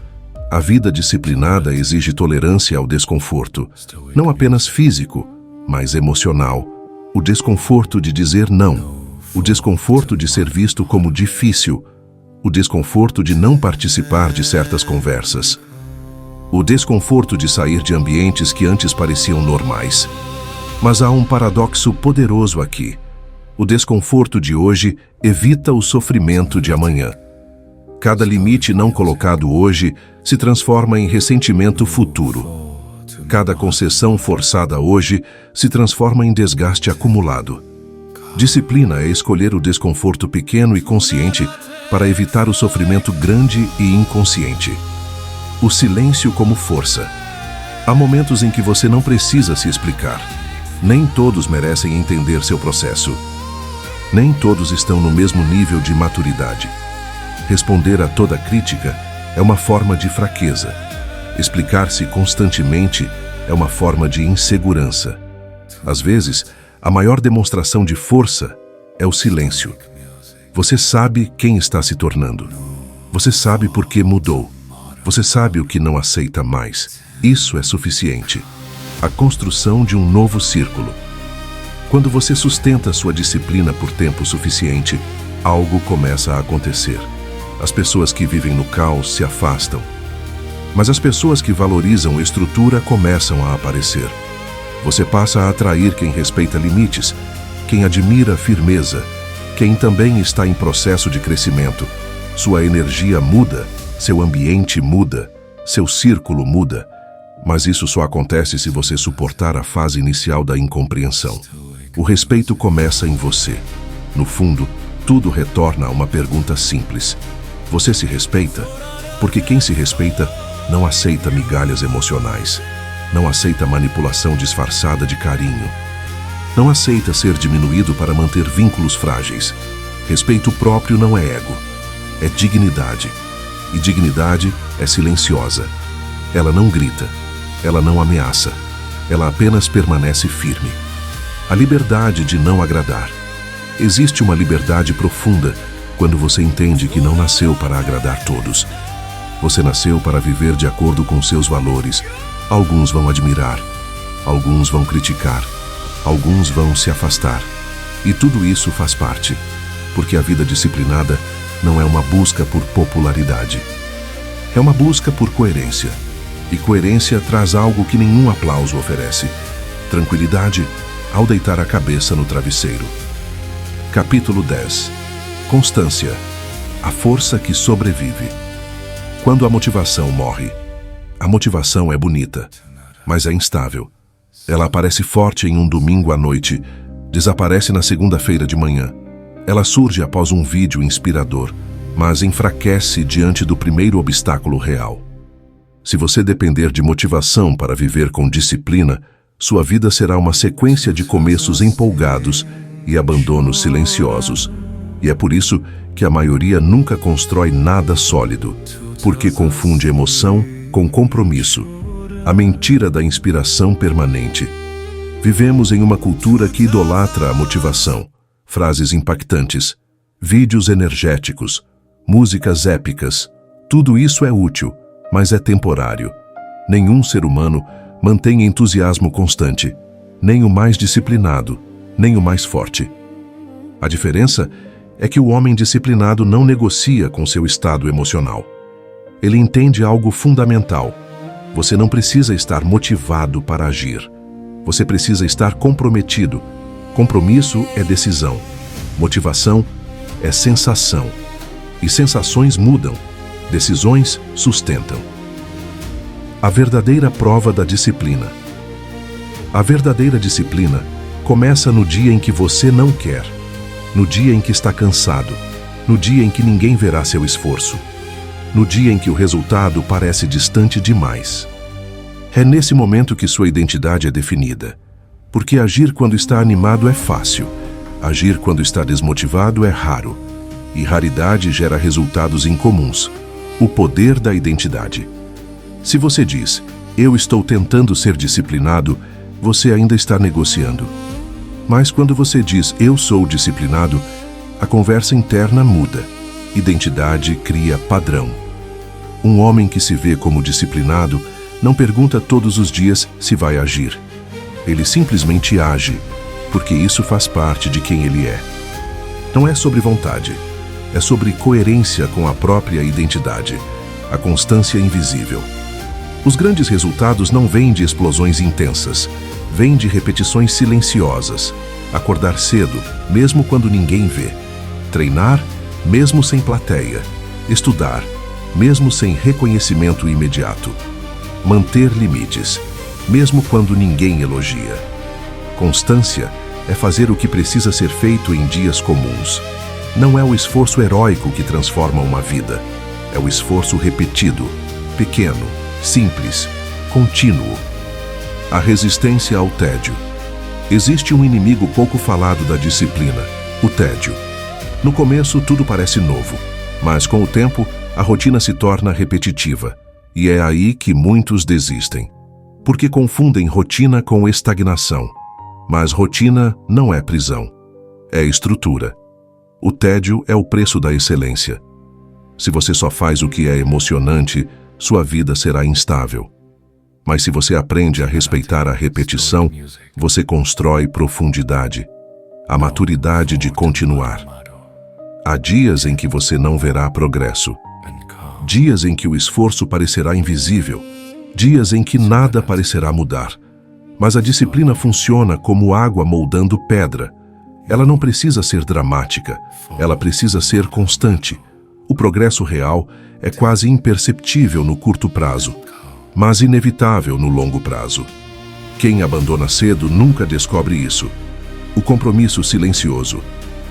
A vida disciplinada exige tolerância ao desconforto, não apenas físico, mas emocional. O desconforto de dizer não, o desconforto de ser visto como difícil, o desconforto de não participar de certas conversas, o desconforto de sair de ambientes que antes pareciam normais. Mas há um paradoxo poderoso aqui. O desconforto de hoje evita o sofrimento de amanhã. Cada limite não colocado hoje se transforma em ressentimento futuro. Cada concessão forçada hoje se transforma em desgaste acumulado. Disciplina é escolher o desconforto pequeno e consciente para evitar o sofrimento grande e inconsciente. O silêncio como força. Há momentos em que você não precisa se explicar. Nem todos merecem entender seu processo. Nem todos estão no mesmo nível de maturidade. Responder a toda crítica é uma forma de fraqueza. Explicar-se constantemente é uma forma de insegurança. Às vezes, a maior demonstração de força é o silêncio. Você sabe quem está se tornando. Você sabe por que mudou. Você sabe o que não aceita mais. Isso é suficiente. A construção de um novo círculo. Quando você sustenta sua disciplina por tempo suficiente, algo começa a acontecer. As pessoas que vivem no caos se afastam. Mas as pessoas que valorizam estrutura começam a aparecer. Você passa a atrair quem respeita limites, quem admira firmeza, quem também está em processo de crescimento. Sua energia muda, seu ambiente muda, seu círculo muda. Mas isso só acontece se você suportar a fase inicial da incompreensão. O respeito começa em você. No fundo, tudo retorna a uma pergunta simples. Você se respeita? Porque quem se respeita não aceita migalhas emocionais. Não aceita manipulação disfarçada de carinho. Não aceita ser diminuído para manter vínculos frágeis. Respeito próprio não é ego. É dignidade. E dignidade é silenciosa. Ela não grita. Ela não ameaça. Ela apenas permanece firme. A liberdade de não agradar. Existe uma liberdade profunda quando você entende que não nasceu para agradar todos. Você nasceu para viver de acordo com seus valores. Alguns vão admirar, alguns vão criticar, alguns vão se afastar. E tudo isso faz parte, porque a vida disciplinada não é uma busca por popularidade. É uma busca por coerência. E coerência traz algo que nenhum aplauso oferece: tranquilidade ao deitar a cabeça no travesseiro. Capítulo 10. Constância, a força que sobrevive. Quando a motivação morre, a motivação é bonita, mas é instável. Ela aparece forte em um domingo à noite, desaparece na segunda-feira de manhã. Ela surge após um vídeo inspirador, mas enfraquece diante do primeiro obstáculo real. Se você depender de motivação para viver com disciplina, sua vida será uma sequência de começos empolgados e abandonos silenciosos. E é por isso que a maioria nunca constrói nada sólido, porque confunde emoção com compromisso, a mentira da inspiração permanente. Vivemos em uma cultura que idolatra a motivação, frases impactantes, vídeos energéticos, músicas épicas. Tudo isso é útil, mas é temporário. Nenhum ser humano mantém entusiasmo constante, nem o mais disciplinado, nem o mais forte. A diferença é que o homem disciplinado não negocia com seu estado emocional. Ele entende algo fundamental. Você não precisa estar motivado para agir. Você precisa estar comprometido. Compromisso é decisão. Motivação é sensação. E sensações mudam. Decisões sustentam. A verdadeira prova da disciplina. A verdadeira disciplina começa no dia em que você não quer, no dia em que está cansado, no dia em que ninguém verá seu esforço, no dia em que o resultado parece distante demais. É nesse momento que sua identidade é definida, porque agir quando está animado é fácil, agir quando está desmotivado é raro, e raridade gera resultados incomuns. O poder da identidade. Se você diz, eu estou tentando ser disciplinado, você ainda está negociando. Mas quando você diz, eu sou disciplinado, a conversa interna muda. Identidade cria padrão. Um homem que se vê como disciplinado não pergunta todos os dias se vai agir. Ele simplesmente age, porque isso faz parte de quem ele é. Não é sobre vontade, é sobre coerência com a própria identidade, a constância invisível. Os grandes resultados não vêm de explosões intensas, vêm de repetições silenciosas. Acordar cedo, mesmo quando ninguém vê. Treinar, mesmo sem plateia. Estudar, mesmo sem reconhecimento imediato. Manter limites, mesmo quando ninguém elogia. Constância é fazer o que precisa ser feito em dias comuns. Não é o esforço heróico que transforma uma vida. É o esforço repetido, pequeno, simples, contínuo. A resistência ao tédio. Existe um inimigo pouco falado da disciplina, o tédio. No começo, tudo parece novo, mas com o tempo, a rotina se torna repetitiva. E é aí que muitos desistem. Porque confundem rotina com estagnação. Mas rotina não é prisão. É estrutura. O tédio é o preço da excelência. Se você só faz o que é emocionante, sua vida será instável. Mas se você aprende a respeitar a repetição, você constrói profundidade, a maturidade de continuar. Há dias em que você não verá progresso, dias em que o esforço parecerá invisível, dias em que nada parecerá mudar. Mas a disciplina funciona como água moldando pedra. Ela não precisa ser dramática, ela precisa ser constante. O progresso real é quase imperceptível no curto prazo, mas inevitável no longo prazo. Quem abandona cedo nunca descobre isso. O compromisso silencioso.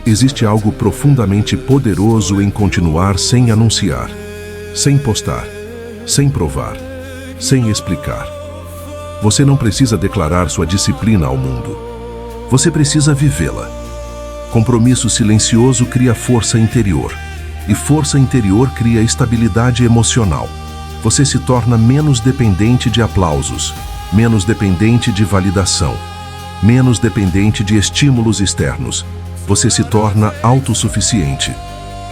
Existe algo profundamente poderoso em continuar sem anunciar, sem postar, sem provar, sem explicar. Você não precisa declarar sua disciplina ao mundo. Você precisa vivê-la. Compromisso silencioso cria força interior. E força interior cria estabilidade emocional. Você se torna menos dependente de aplausos, menos dependente de validação, menos dependente de estímulos externos. Você se torna autossuficiente.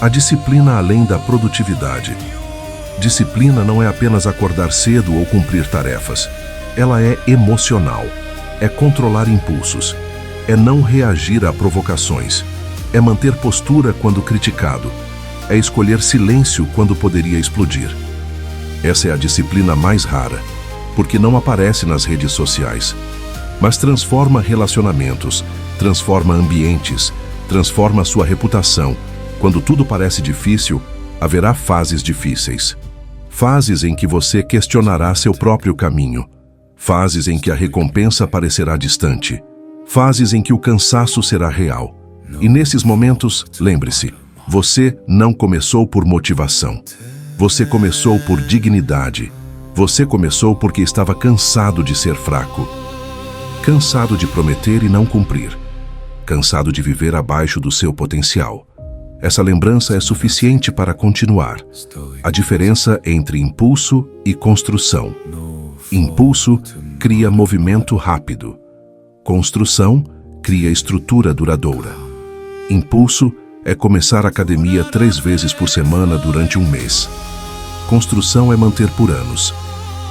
A disciplina além da produtividade. Disciplina não é apenas acordar cedo ou cumprir tarefas. Ela é emocional. É controlar impulsos. É não reagir a provocações. É manter postura quando criticado. É escolher silêncio quando poderia explodir. Essa é a disciplina mais rara, porque não aparece nas redes sociais, mas transforma relacionamentos, transforma ambientes, transforma sua reputação. Quando tudo parece difícil, haverá fases difíceis. Fases em que você questionará seu próprio caminho. Fases em que a recompensa parecerá distante. Fases em que o cansaço será real. E nesses momentos, lembre-se, você não começou por motivação. Você começou por dignidade. Você começou porque estava cansado de ser fraco. Cansado de prometer e não cumprir. Cansado de viver abaixo do seu potencial. Essa lembrança é suficiente para continuar. A diferença entre impulso e construção. Impulso cria movimento rápido. Construção cria estrutura duradoura. Impulso é começar a academia 3 vezes por semana durante um mês. Construção é manter por anos.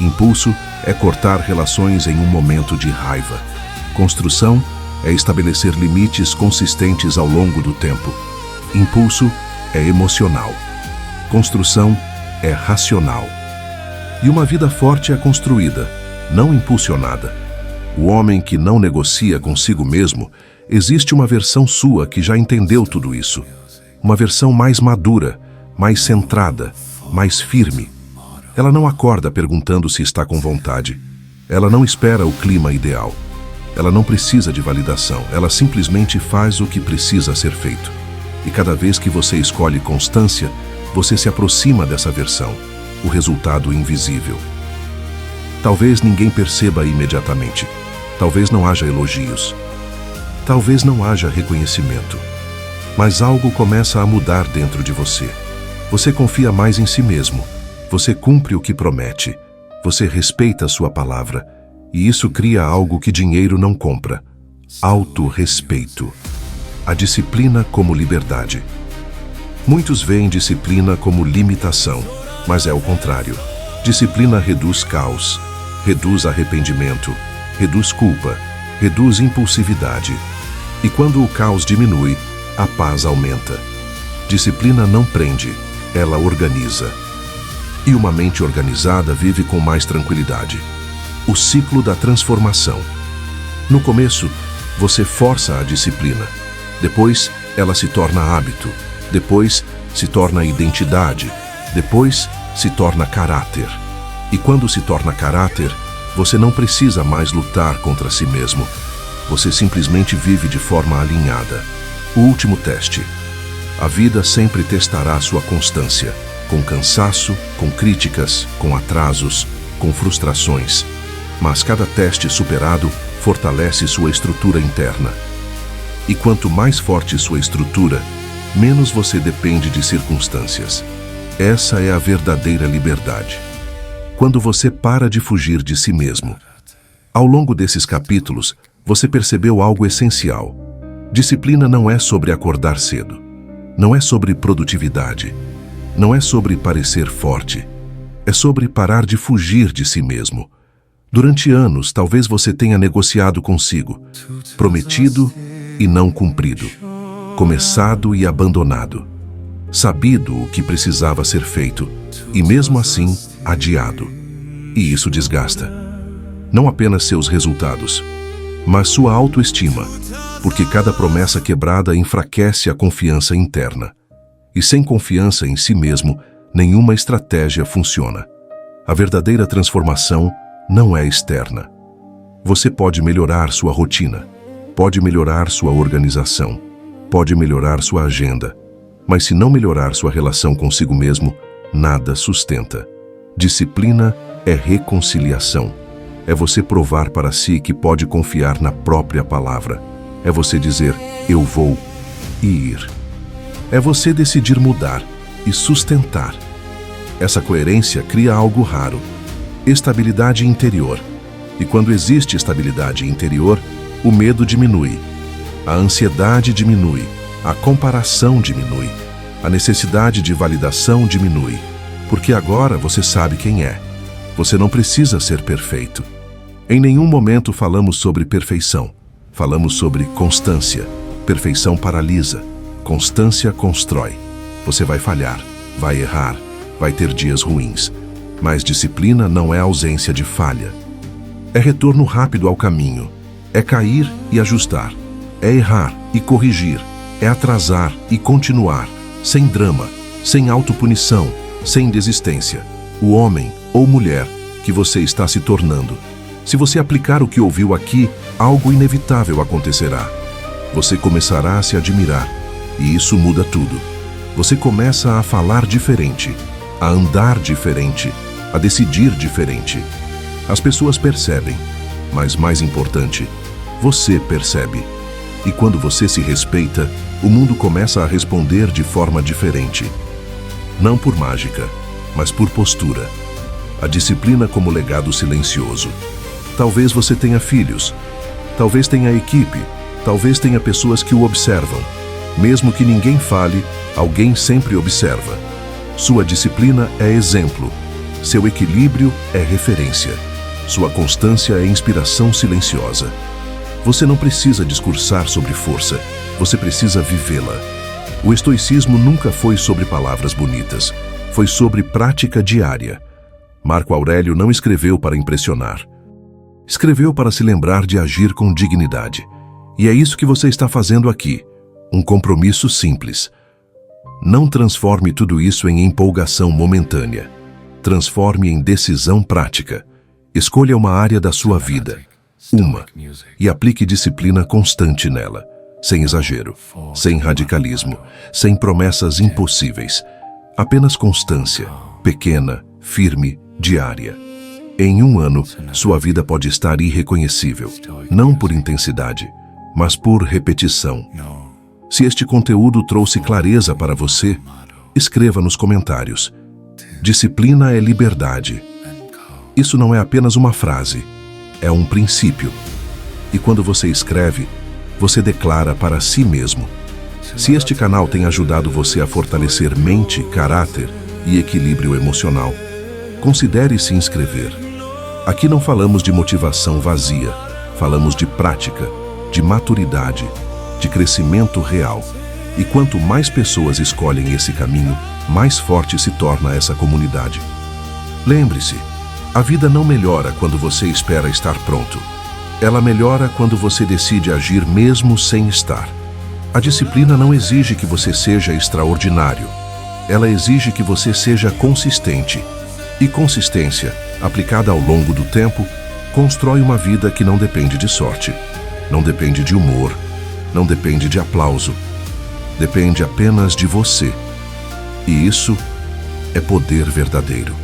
Impulso é cortar relações em um momento de raiva. Construção é estabelecer limites consistentes ao longo do tempo. Impulso é emocional. Construção é racional. E uma vida forte é construída, não impulsionada. O homem que não negocia consigo mesmo, existe uma versão sua que já entendeu tudo isso. Uma versão mais madura, mais centrada, mais firme. Ela não acorda perguntando se está com vontade. Ela não espera o clima ideal. Ela não precisa de validação. Ela simplesmente faz o que precisa ser feito. E cada vez que você escolhe constância, você se aproxima dessa versão, o resultado invisível. Talvez ninguém perceba imediatamente. Talvez não haja elogios. Talvez não haja reconhecimento. Mas algo começa a mudar dentro de você. Você confia mais em si mesmo. Você cumpre o que promete. Você respeita a sua palavra. E isso cria algo que dinheiro não compra. Autorrespeito. A disciplina como liberdade. Muitos veem disciplina como limitação, mas é o contrário. Disciplina reduz caos, reduz arrependimento, reduz culpa, reduz impulsividade. E quando o caos diminui, a paz aumenta. Disciplina não prende, ela organiza. E uma mente organizada vive com mais tranquilidade. O ciclo da transformação. No começo, você força a disciplina. Depois, ela se torna hábito. Depois, se torna identidade. Depois, se torna caráter. E quando se torna caráter, você não precisa mais lutar contra si mesmo. Você simplesmente vive de forma alinhada. O último teste. A vida sempre testará sua constância, com cansaço, com críticas, com atrasos, com frustrações. Mas cada teste superado fortalece sua estrutura interna. E quanto mais forte sua estrutura, menos você depende de circunstâncias. Essa é a verdadeira liberdade. Quando você para de fugir de si mesmo. Ao longo desses capítulos, você percebeu algo essencial. Disciplina não é sobre acordar cedo. Não é sobre produtividade. Não é sobre parecer forte. É sobre parar de fugir de si mesmo. Durante anos, talvez você tenha negociado consigo, prometido e não cumprido, começado e abandonado, sabido o que precisava ser feito e mesmo assim adiado. E isso desgasta. Não apenas seus resultados, mas sua autoestima, porque cada promessa quebrada enfraquece a confiança interna. E sem confiança em si mesmo, nenhuma estratégia funciona. A verdadeira transformação não é externa. Você pode melhorar sua rotina, pode melhorar sua organização, pode melhorar sua agenda, mas se não melhorar sua relação consigo mesmo, nada sustenta. Disciplina é reconciliação. É você provar para si que pode confiar na própria palavra. É você dizer, eu vou e ir. É você decidir mudar e sustentar. Essa coerência cria algo raro, estabilidade interior. E quando existe estabilidade interior, o medo diminui, a ansiedade diminui, a comparação diminui, a necessidade de validação diminui, porque agora você sabe quem é. Você não precisa ser perfeito. Em nenhum momento falamos sobre perfeição. Falamos sobre constância. Perfeição paralisa. Constância constrói. Você vai falhar, vai errar, vai ter dias ruins. Mas disciplina não é ausência de falha. É retorno rápido ao caminho. É cair e ajustar. É errar e corrigir. É atrasar e continuar. Sem drama, sem autopunição, sem desistência. O homem ou mulher que você está se tornando. Se você aplicar o que ouviu aqui, algo inevitável acontecerá. Você começará a se admirar. E isso muda tudo. Você começa a falar diferente, a andar diferente, a decidir diferente. As pessoas percebem, mas mais importante, você percebe. E quando você se respeita, o mundo começa a responder de forma diferente. Não por mágica, mas por postura. A disciplina como legado silencioso. Talvez você tenha filhos, talvez tenha equipe, talvez tenha pessoas que o observam. Mesmo que ninguém fale, alguém sempre observa. Sua disciplina é exemplo. Seu equilíbrio é referência. Sua constância é inspiração silenciosa. Você não precisa discursar sobre força, você precisa vivê-la. O estoicismo nunca foi sobre palavras bonitas, foi sobre prática diária. Marco Aurélio não escreveu para impressionar. Escreveu para se lembrar de agir com dignidade. E é isso que você está fazendo aqui. Um compromisso simples. Não transforme tudo isso em empolgação momentânea. Transforme em decisão prática. Escolha uma área da sua vida, e aplique disciplina constante nela, sem exagero, sem radicalismo, sem promessas impossíveis. Apenas constância, pequena, firme, diária. Em um ano, sua vida pode estar irreconhecível, não por intensidade, mas por repetição. Se este conteúdo trouxe clareza para você, escreva nos comentários. Disciplina é liberdade. Isso não é apenas uma frase, é um princípio. E quando você escreve, você declara para si mesmo. Se este canal tem ajudado você a fortalecer mente, caráter e equilíbrio emocional, considere se inscrever. Aqui não falamos de motivação vazia, falamos de prática, de maturidade, de crescimento real. E quanto mais pessoas escolhem esse caminho, mais forte se torna essa comunidade. Lembre-se, a vida não melhora quando você espera estar pronto. Ela melhora quando você decide agir mesmo sem estar. A disciplina não exige que você seja extraordinário. Ela exige que você seja consistente. E consistência, aplicada ao longo do tempo, constrói uma vida que não depende de sorte, não depende de humor, não depende de aplauso. Depende apenas de você. E isso é poder verdadeiro.